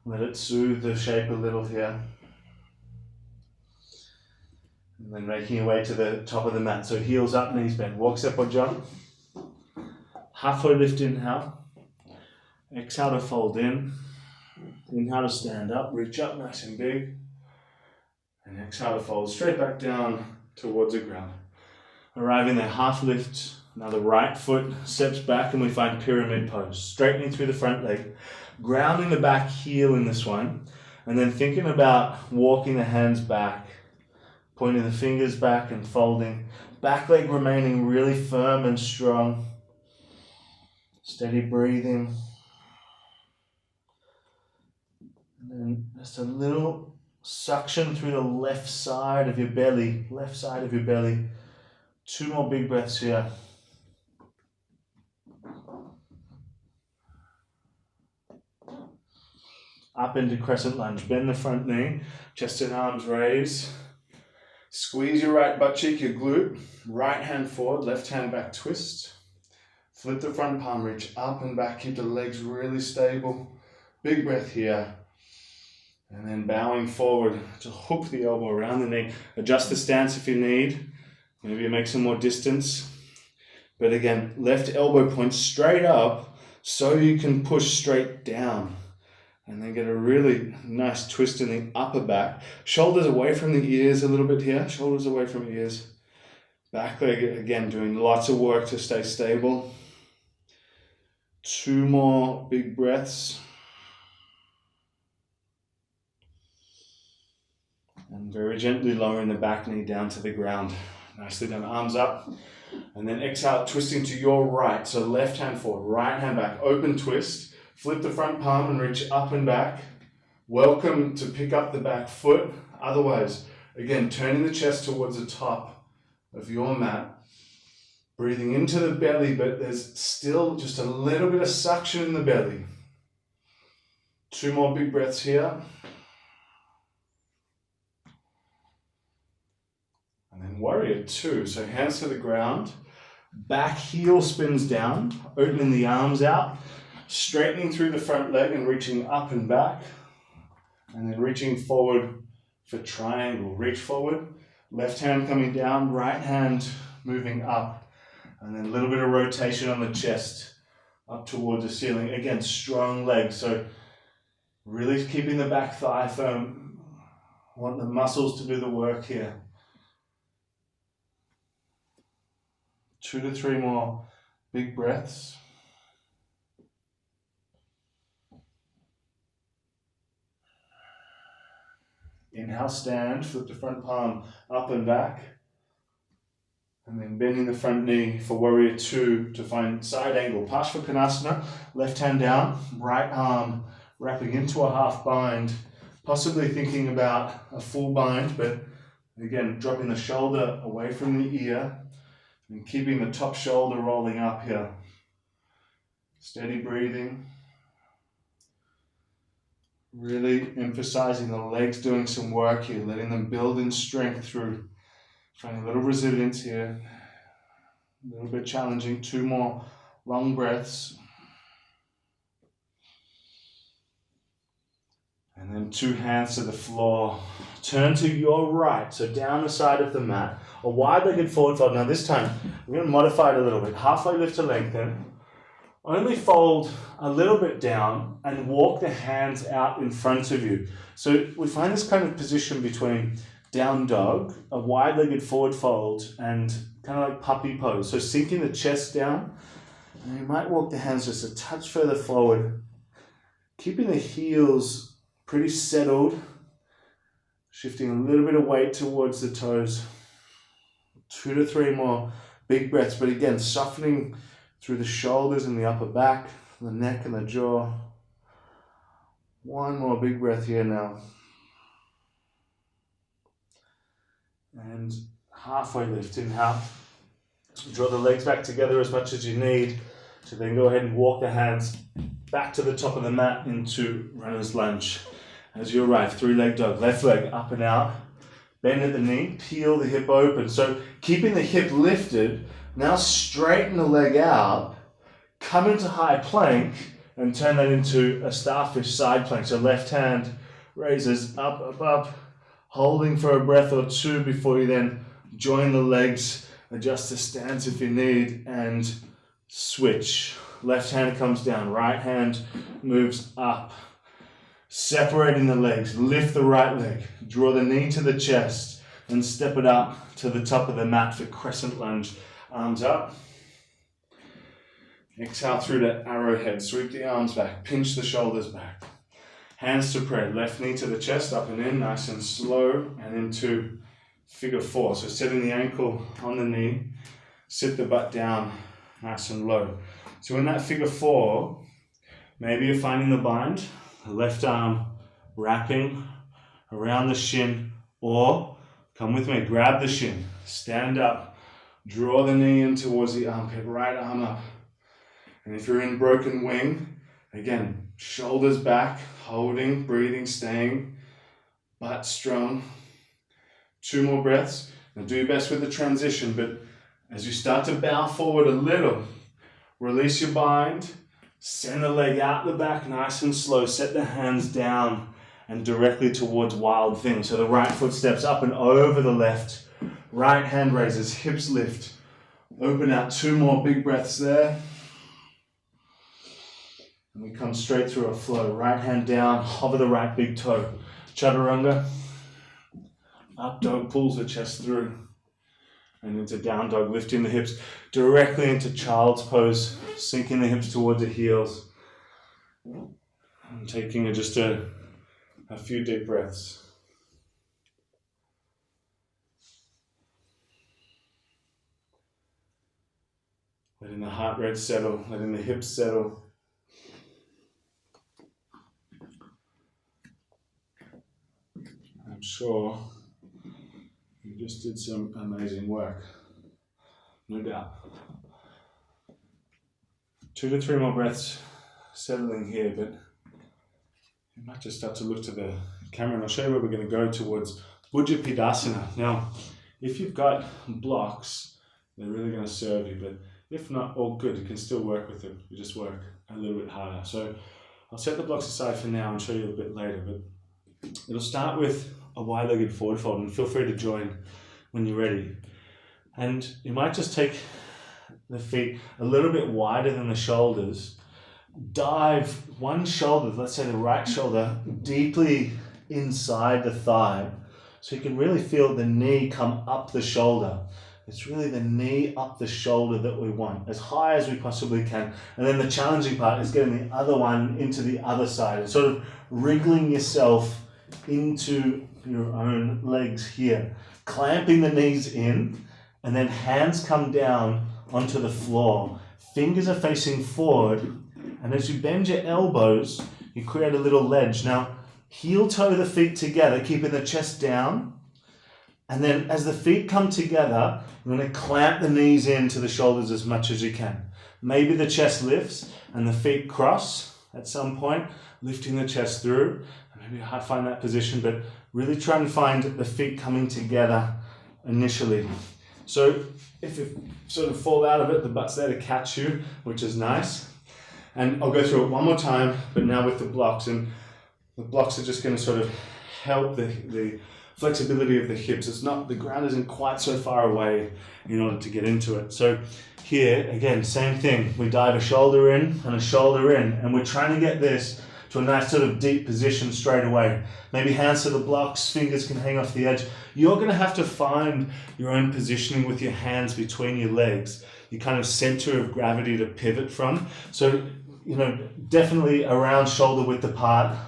Let it soothe the shape a little here. And then making your way to the top of the mat. So heels up, knees bent. Walk, step or jump. Halfway lift, inhale. Exhale to fold in. Inhale to stand up, reach up nice and big. And exhale to fold straight back down towards the ground. Arriving there, half lift. Now the right foot steps back and we find pyramid pose. Straightening through the front leg. Grounding the back heel in this one. And then thinking about walking the hands back. Pointing the fingers back and folding. Back leg remaining really firm and strong. Steady breathing. And then just a little suction through the left side of your belly. Left side of your belly. 2 more big breaths here. Up into crescent lunge. Bend the front knee. Chest and arms raise. Squeeze your right butt cheek, your glute. Right hand forward, left hand back twist. Flip the front palm, reach up and back. Keep the legs really stable. Big breath here. And then bowing forward to hook the elbow around the knee. Adjust the stance if you need. Maybe make some more distance. But again, left elbow points straight up so you can push straight down. And then get a really nice twist in the upper back. Shoulders away from the ears a little bit here. Shoulders away from ears. Back leg, again, doing lots of work to stay stable. 2 more big breaths. And very gently lowering the back knee down to the ground. Nicely done, arms up. And then exhale, twisting to your right. So left hand forward, right hand back, open twist. Flip the front palm and reach up and back. Welcome to pick up the back foot. Otherwise, again, turning the chest towards the top of your mat. Breathing into the belly, but there's still just a little bit of suction in the belly. 2 more big breaths here. And then warrior 2. So hands to the ground. Back heel spins down, opening the arms out. straightening through the front leg and reaching up and back, and then reaching forward for triangle. Reach forward, left hand coming down, right hand moving up, and then a little bit of rotation on the chest up towards the ceiling. Again, strong legs, so really keeping the back thigh firm. Want the muscles to do the work here. 2 to 3 more big breaths. Inhale, stand, flip the front palm up and back. And then bending the front knee for warrior 2 to find side angle. Parsvakonasana, left hand down, right arm wrapping into a half bind. Possibly thinking about a full bind, but again, dropping the shoulder away from the ear and keeping the top shoulder rolling up here. Steady breathing. Really emphasizing the legs doing some work here, letting them build in strength through finding a little resilience here. A little bit challenging. 2 more long breaths. And then 2 hands to the floor. Turn to your right, so down the side of the mat. A wide-legged forward fold. Now this time, I'm going to modify it a little bit. Halfway lift to lengthen. Only fold a little bit down and walk the hands out in front of you. So we find this kind of position between down dog, a wide-legged forward fold, and kind of like puppy pose. So sinking the chest down, and you might walk the hands just a touch further forward, keeping the heels pretty settled, shifting a little bit of weight towards the toes. 2 to 3 more big breaths, but again, softening through the shoulders and the upper back, the neck and the jaw. 1 more big breath here now. And halfway lift, inhale. Draw the legs back together as much as you need to then go ahead and walk the hands back to the top of the mat into runner's lunge. As you arrive, 3-leg dog, left leg up and out. Bend at the knee, peel the hip open. So keeping the hip lifted, now straighten the leg out, come into high plank, and turn that into a starfish side plank. So left hand raises up, up, up, holding for a breath or 2 before you then join the legs, adjust the stance if you need, and switch. Left hand comes down, right hand moves up. Separating the legs, lift the right leg, draw the knee to the chest, and step it up to the top of the mat for crescent lunge. Arms up. Exhale through to arrowhead. Sweep the arms back. Pinch the shoulders back. Hands to prayer. Left knee to the chest. Up and in. Nice and slow. And into figure 4. So setting the ankle on the knee. Sit the butt down. Nice and low. So in that figure 4, maybe you're finding the bind. The left arm wrapping around the shin. Or, come with me, grab the shin. Stand up. Draw the knee in towards the armpit, right arm up. And if you're in broken wing, again, shoulders back, holding, breathing, staying, butt strong. 2 more breaths. Now do your best with the transition, but as you start to bow forward a little, release your bind, send the leg out the back nice and slow, set the hands down and directly towards wild thing. So the right foot steps up and over the left. Right hand raises, hips lift. Open out 2 more big breaths there. And we come straight through a flow. Right hand down, hover the right big toe. Chaturanga. Up dog pulls the chest through. And into down dog, lifting the hips directly into child's pose. Sinking the hips towards the heels. And taking just a few deep breaths. Letting the heart rate settle, letting the hips settle. I'm sure you just did some amazing work, no doubt. 2 to 3 more breaths settling here, but you might just start to look to the camera and I'll show you where we're going to go towards Bhujapidasana. Now, if you've got blocks, they're really going to serve you, but If not, all good, you can still work with it. You just work a little bit harder. So I'll set the blocks aside for now and show you a bit later, but it'll start with a wide-legged forward fold, and feel free to join when you're ready. And you might just take the feet a little bit wider than the shoulders, dive one shoulder, let's say the right shoulder, deeply inside the thigh, so you can really feel the knee come up the shoulder. It's really the knee up the shoulder that we want, as high as we possibly can. And then the challenging part is getting the other one into the other side, and sort of wriggling yourself into your own legs here, clamping the knees in, and then hands come down onto the floor. Fingers are facing forward, and as you bend your elbows, you create a little ledge. Now, heel toe the feet together, keeping the chest down. And then as the feet come together, you're going to clamp the knees into the shoulders as much as you can. Maybe the chest lifts and the feet cross at some point, lifting the chest through. Maybe I find that position, but really try and find the feet coming together initially. So if you sort of fall out of it, the butt's there to catch you, which is nice. And I'll go through it one more time, but now with the blocks. And the blocks are just going to sort of help the flexibility of the hips. It's not, the ground isn't quite so far away in order to get into it. So here, again, same thing. We dive a shoulder in and a shoulder in, and we're trying to get this to a nice sort of deep position straight away. Maybe hands to the blocks, fingers can hang off the edge. You're going to have to find your own positioning with your hands between your legs, your kind of center of gravity to pivot from. So, definitely around shoulder width apart.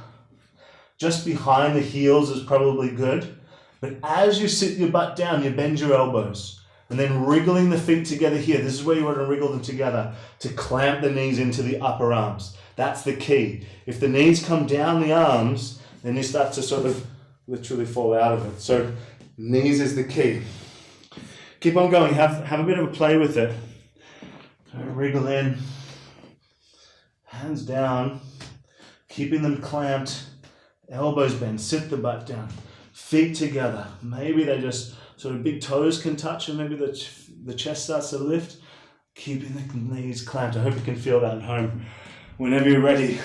Just behind the heels is probably good. But as you sit your butt down, you bend your elbows. And then wriggling the feet together here. This is where you want to wriggle them together to clamp the knees into the upper arms. That's the key. If the knees come down the arms, then you start to sort of literally fall out of it. So knees is the key. Keep on going. Have a bit of a play with it. So wriggle in. Hands down. Keeping them clamped. Elbows bent. Sit the butt down. Feet together. Maybe they just sort of big toes can touch, and maybe the chest starts to lift. Keeping the knees clamped. I hope you can feel that at home. Whenever you're ready,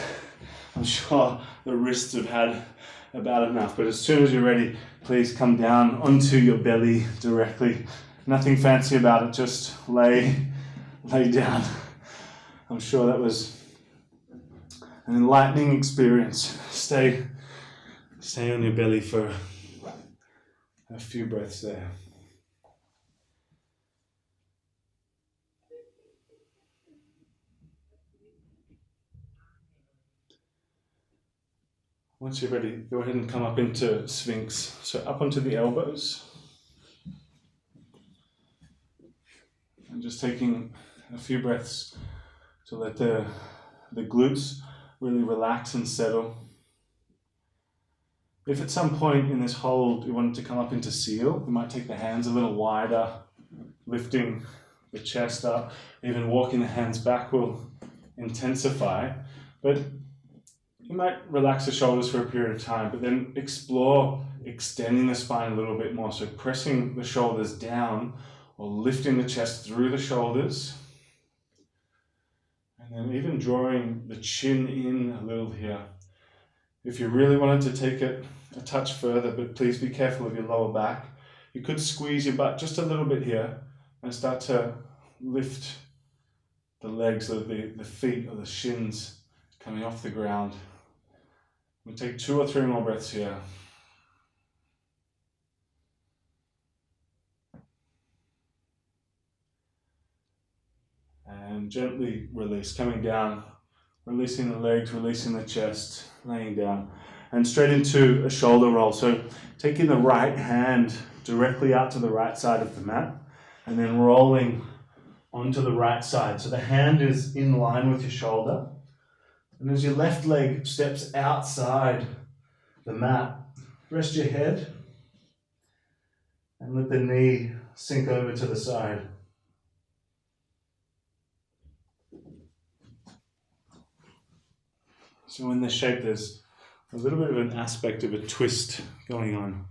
I'm sure the wrists have had about enough, but as soon as you're ready, please come down onto your belly directly. Nothing fancy about it, just lay down. I'm sure that was an enlightening experience. Stay on your belly for a few breaths there. Once you're ready, go ahead and come up into Sphinx. So up onto the elbows. And just taking a few breaths to let the glutes really relax and settle. If at some point in this hold you want to come up into seal, you might take the hands a little wider, lifting the chest up. Even walking the hands back will intensify. But you might relax the shoulders for a period of time, but then explore extending the spine a little bit more. So pressing the shoulders down or lifting the chest through the shoulders. And then even drawing the chin in a little here. If you really wanted to take it a touch further, but please be careful of your lower back, you could squeeze your butt just a little bit here and start to lift the legs or the feet or the shins coming off the ground. We'll take 2 or 3 more breaths here. And gently release, coming down, releasing the legs, releasing the chest, laying down. And straight into a shoulder roll. So taking the right hand directly out to the right side of the mat and then rolling onto the right side. So the hand is in line with your shoulder. And as your left leg steps outside the mat, rest your head and let the knee sink over to the side. So in this shape, there's a little bit of an aspect of a twist going on.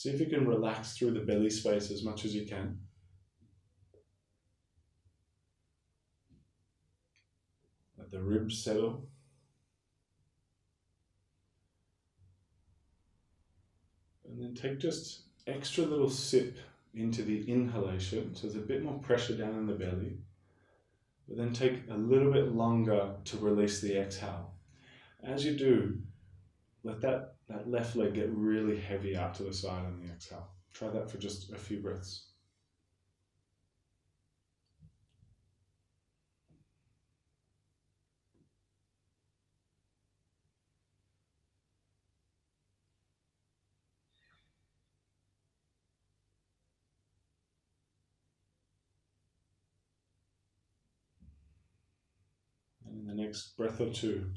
See if you can relax through the belly space as much as you can. Let the ribs settle. And then take just extra little sip into the inhalation, so there's a bit more pressure down in the belly. But then take a little bit longer to release the exhale. As you do, let that left leg get really heavy out to the side on the exhale. Try that for just a few breaths. And in the next breath or two,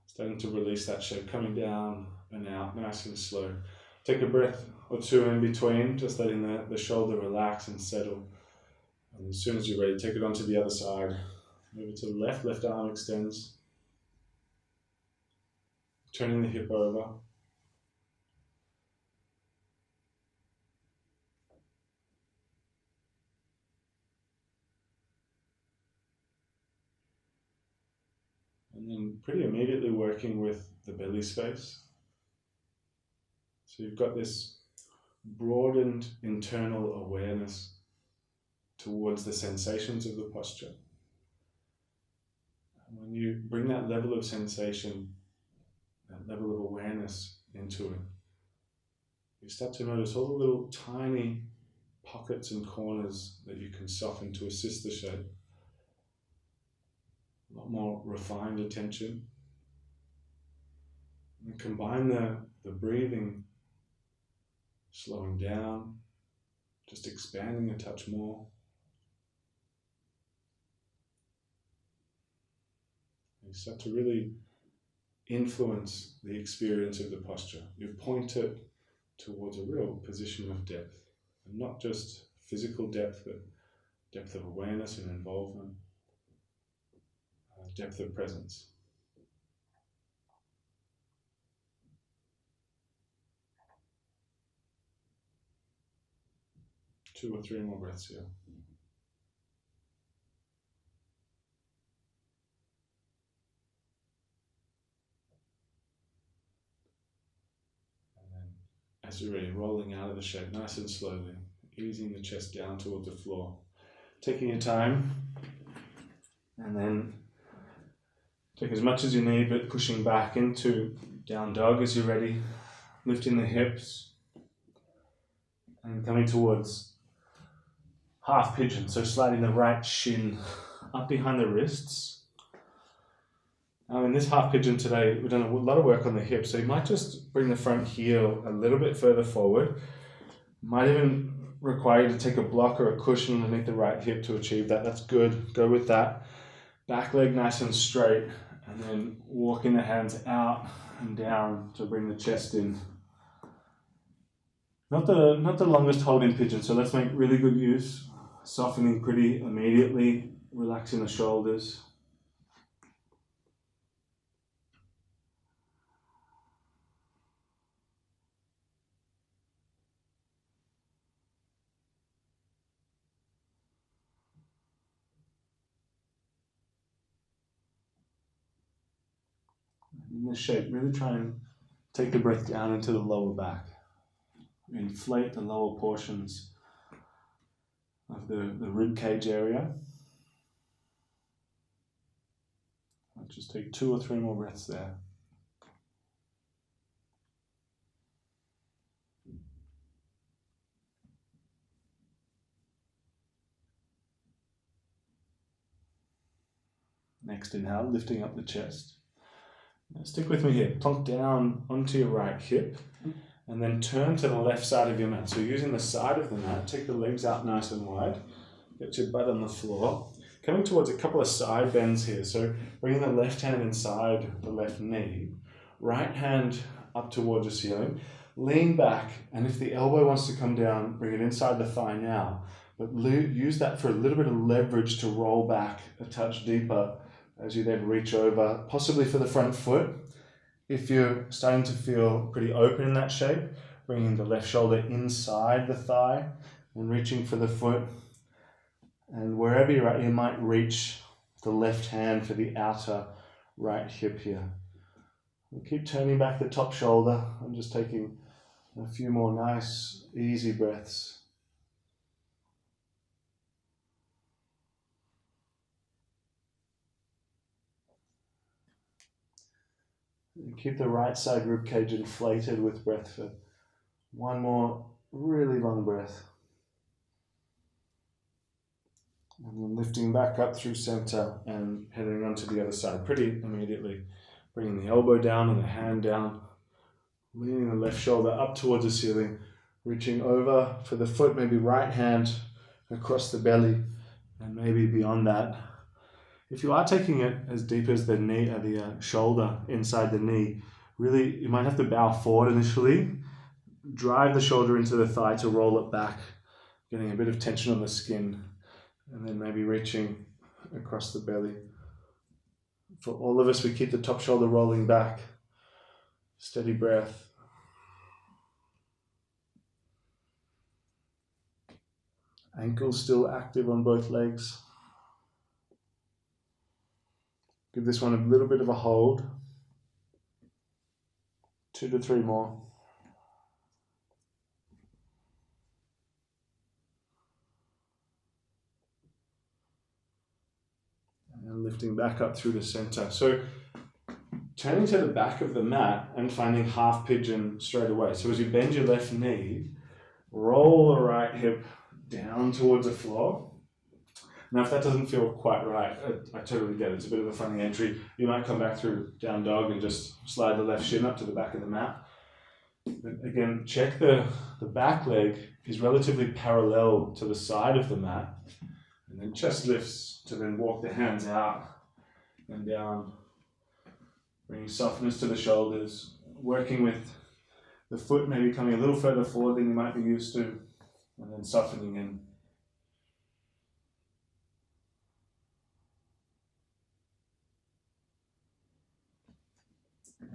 starting to release that shape, coming down and out, nice and slow. Take a breath or two in between, just letting the shoulder relax and settle. And as soon as you're ready, take it onto the other side. Move it to the left arm extends. Turning the hip over. And then pretty immediately working with the belly space. So you've got this broadened internal awareness towards the sensations of the posture. And when you bring that level of sensation, that level of awareness into it, you start to notice all the little tiny pockets and corners that you can soften to assist the shape. A lot more refined attention. And combine the breathing, slowing down, just expanding a touch more. You start to really influence the experience of the posture. You point it towards a real position of depth, and not just physical depth, but depth of awareness and involvement, depth of presence. Two or three more breaths here. And then, as you're ready, rolling out of the shape nice and slowly, easing the chest down towards the floor. Taking your time, and then take as much as you need, but pushing back into down dog as you're ready, lifting the hips, and coming towards half pigeon, so sliding the right shin up behind the wrists. Now in this half pigeon today, we've done a lot of work on the hips, so you might just bring the front heel a little bit further forward. Might even require you to take a block or a cushion underneath the right hip to achieve that. That's good, go with that. Back leg nice and straight, and then walking the hands out and down to bring the chest in. Not the longest hold in pigeon, so let's make really good use. Softening pretty immediately, relaxing the shoulders. In this shape, really try and take the breath down into the lower back. Inflate the lower portions of the rib cage area. I'll just take 2 or 3 more breaths there. Next inhale, lifting up the chest. Now stick with me here. Plunk down onto your right hip and then turn to the left side of your mat. So using the side of the mat, take the legs out nice and wide. Get your butt on the floor. Coming towards a couple of side bends here. So bringing the left hand inside the left knee. Right hand up towards the ceiling. Lean back, and if the elbow wants to come down, bring it inside the thigh now. But use that for a little bit of leverage to roll back a touch deeper as you then reach over, possibly for the front foot. If you're starting to feel pretty open in that shape, bringing the left shoulder inside the thigh and reaching for the foot. And wherever you're at, you might reach the left hand for the outer right hip here. We'll keep turning back the top shoulder. I'm just taking a few more nice, easy breaths. And keep the right side ribcage inflated with breath for one more really long breath. And then lifting back up through center and heading onto the other side pretty immediately. Bringing the elbow down and the hand down. Leaning the left shoulder up towards the ceiling. Reaching over for the foot, maybe right hand across the belly. And maybe beyond that. If you are taking it as deep as the knee, the shoulder inside the knee, really you might have to bow forward initially. Drive the shoulder into the thigh to roll it back. Getting a bit of tension on the skin. And then maybe reaching across the belly. For all of us, we keep the top shoulder rolling back. Steady breath. Ankles still active on both legs. Give this one a little bit of a hold. 2 to 3 more. And lifting back up through the center. So turning to the back of the mat and finding half pigeon straight away. So as you bend your left knee, roll the right hip down towards the floor. Now if that doesn't feel quite right, I totally get it. It's a bit of a funny entry. You might come back through down dog and just slide the left shin up to the back of the mat. But again, check the back leg is relatively parallel to the side of the mat. And then chest lifts to then walk the hands out and down. Bringing softness to the shoulders. Working with the foot maybe coming a little further forward than you might be used to. And then softening in.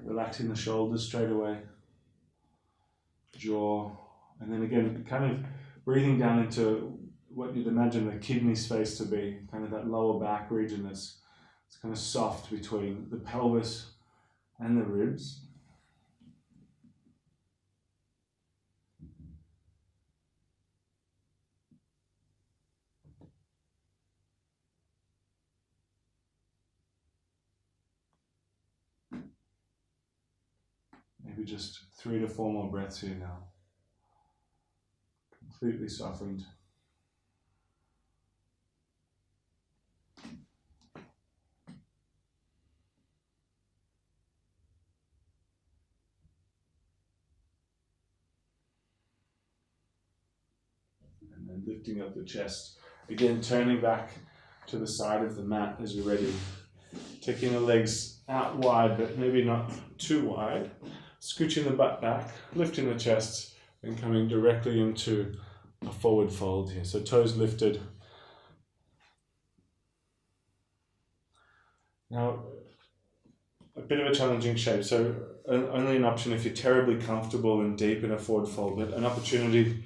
Relaxing the shoulders straight away. Jaw. And then again, kind of breathing down into what you'd imagine the kidney space to be, kind of that lower back region that's it's kind of soft between the pelvis and the ribs. Maybe just 3 to 4 more breaths here now. Completely softened. And then lifting up the chest. Again, turning back to the side of the mat as you're ready. Taking the legs out wide, but maybe not too wide. Scooching the butt back, lifting the chest, and coming directly into a forward fold here. So toes lifted. Now, a bit of a challenging shape. So only an option if you're terribly comfortable and deep in a forward fold, but an opportunity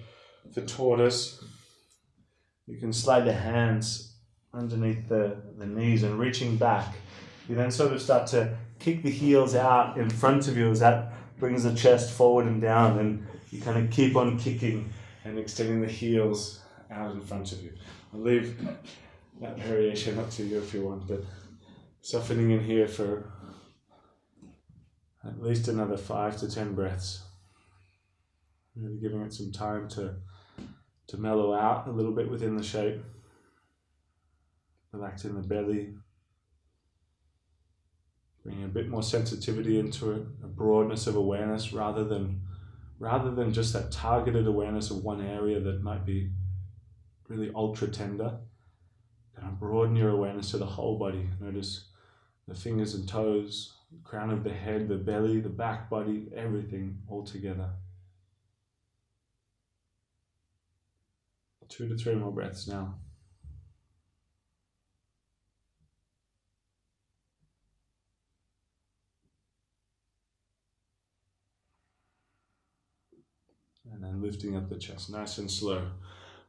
for tortoise. You can slide the hands underneath the knees and reaching back. You then sort of start to kick the heels out in front of you as that brings the chest forward and down, and you kind of keep on kicking and extending the heels out in front of you. I'll leave that variation up to you if you want, but softening in here for at least another 5 to 10 breaths. Really giving it some time to mellow out a little bit within the shape. Relaxing the belly. Bringing a bit more sensitivity into it, a broadness of awareness rather than just that targeted awareness of one area that might be really ultra tender. Kind of broaden your awareness to the whole body. Notice the fingers and toes, the crown of the head, the belly, the back body, everything all together. 2 to 3 more breaths now. And then lifting up the chest, nice and slow.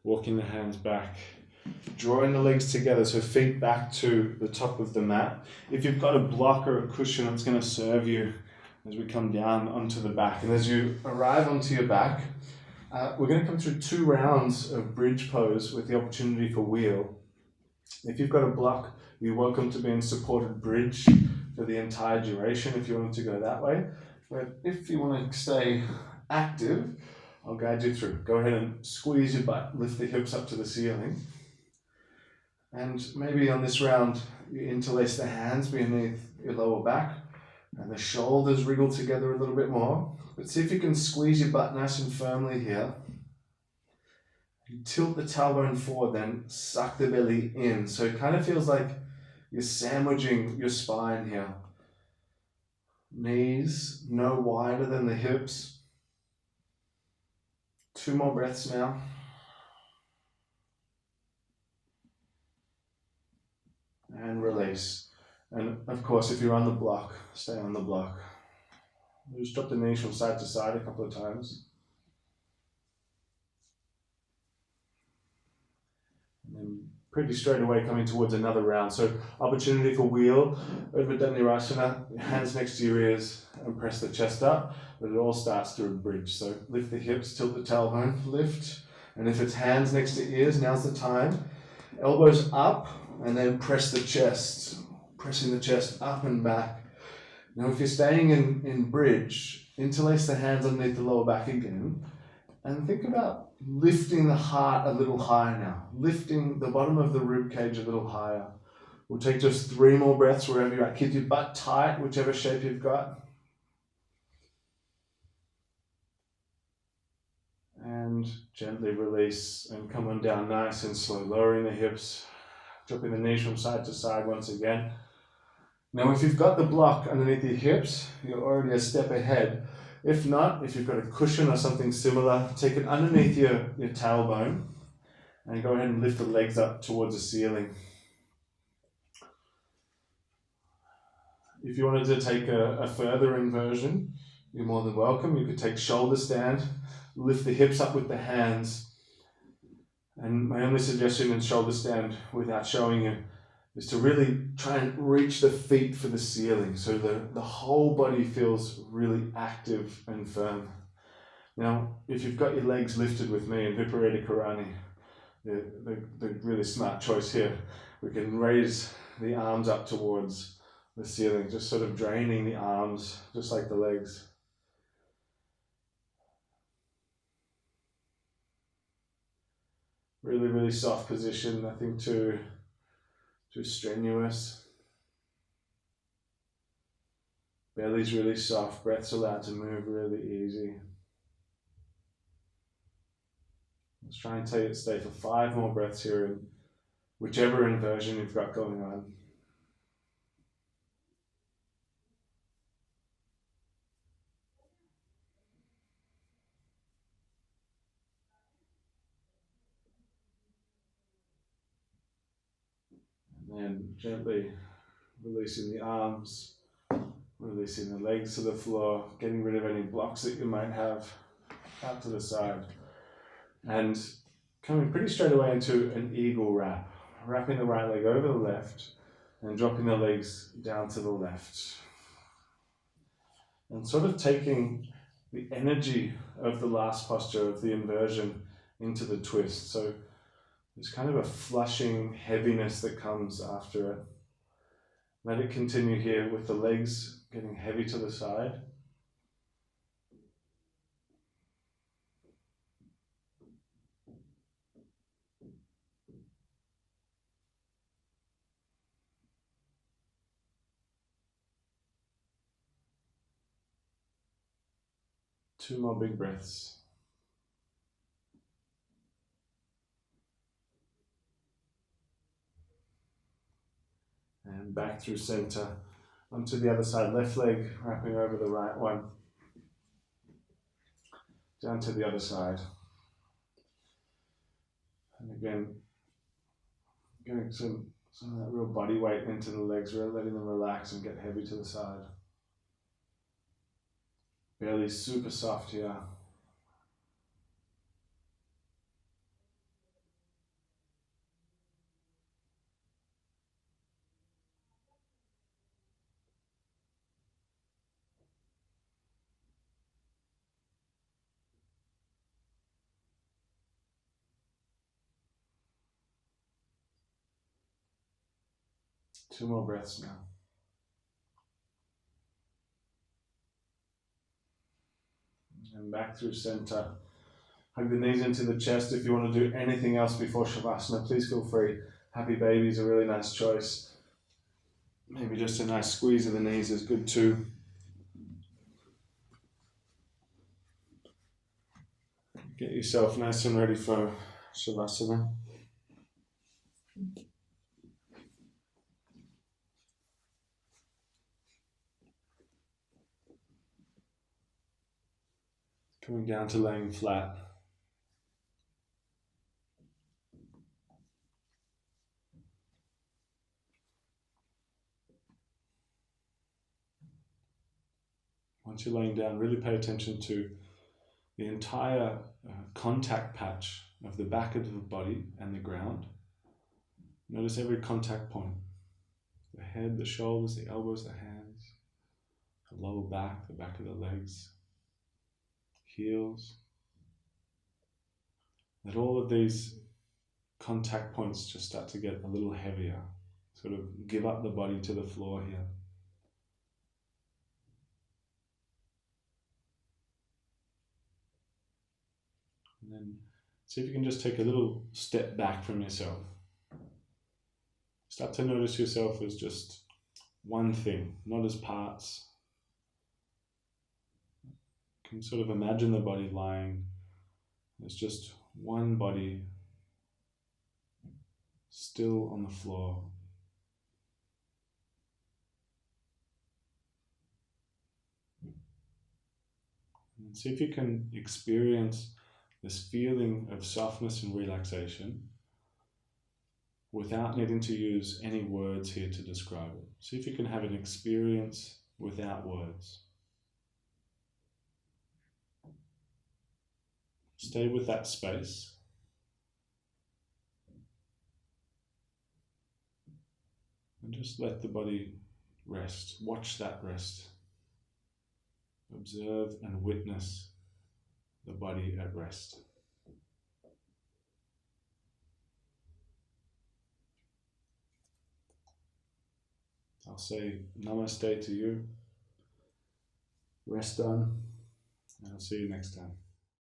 Walking the hands back, drawing the legs together, so feet back to the top of the mat. If you've got a block or a cushion, it's going to serve you as we come down onto the back. And as you arrive onto your back, we're going to come through 2 rounds of bridge pose with the opportunity for wheel. If you've got a block, you're welcome to be in supported bridge for the entire duration if you want to go that way. But if you want to stay active, I'll guide you through. Go ahead and squeeze your butt, lift the hips up to the ceiling. And maybe on this round, you interlace the hands beneath your lower back and the shoulders wriggle together a little bit more. But see if you can squeeze your butt nice and firmly here. Tilt the tailbone forward, then suck the belly in. So it kind of feels like you're sandwiching your spine here. Knees no wider than the hips. 2 more breaths now. And release. And of course, if you're on the block, stay on the block. Just drop the knees from side to side a couple of times. And then pretty straight away coming towards another round. So opportunity for wheel, Utilises, hands next to your ears and press the chest up. But it all starts through a bridge. So lift the hips, tilt the tailbone, lift. And if it's hands next to ears, now's the time. Elbows up and then press the chest. Pressing the chest up and back. Now if you're staying in bridge, interlace the hands underneath the lower back again. And think about lifting the heart a little higher now. Lifting the bottom of the rib cage a little higher. We'll take just 3 more breaths wherever you're at. Keep your butt tight, whichever shape you've got. And gently release and come on down nice and slow. Lowering the hips, dropping the knees from side to side once again. Now if you've got the block underneath your hips, you're already a step ahead. If not, if you've got a cushion or something similar, take it underneath your tailbone and go ahead and lift the legs up towards the ceiling. If you wanted to take a further inversion, you're more than welcome. You could take shoulder stand, lift the hips up with the hands. And my only suggestion in shoulder stand, without showing you, is to really try and reach the feet for the ceiling so the whole body feels really active and firm. Now, if you've got your legs lifted with me in Viparita Karani, the really smart choice here, we can raise the arms up towards the ceiling, just sort of draining the arms, just like the legs. Really, really soft position, nothing too strenuous. Belly's really soft, breath's allowed to move really easy. Let's try and stay for 5 more breaths here in whichever inversion you've got going on. And then gently releasing the arms, releasing the legs to the floor, getting rid of any blocks that you might have out to the side. And coming pretty straight away into an eagle wrap, wrapping the right leg over the left and dropping the legs down to the left. And sort of taking the energy of the last posture of the inversion into the twist. So there's kind of a flushing heaviness that comes after it. Let it continue here with the legs getting heavy to the side. Two more big breaths. And back through center, onto the other side, left leg wrapping over the right one. Down to the other side. And again, getting some of that real body weight into the legs, really letting them relax and get heavy to the side. Belly super soft here. 2 more breaths now. And back through center. Hug the knees into the chest. If you want to do anything else before Savasana, please feel free. Happy baby is a really nice choice. Maybe just a nice squeeze of the knees is good too. Get yourself nice and ready for Savasana. Coming down to laying flat. Once you're laying down, really pay attention to the entire contact patch of the back of the body and the ground. Notice every contact point. The head, the shoulders, the elbows, the hands, the lower back, the back of the legs, heels. Let all of these contact points just start to get a little heavier. Sort of give up the body to the floor here. And then see if you can just take a little step back from yourself. Start to notice yourself as just one thing, not as parts. You can sort of imagine the body lying as just one body still on the floor. And see if you can experience this feeling of softness and relaxation without needing to use any words here to describe it. See if you can have an experience without words. Stay with that space. And just let the body rest. Watch that rest. Observe and witness the body at rest. I'll say namaste to you. Rest on, and I'll see you next time.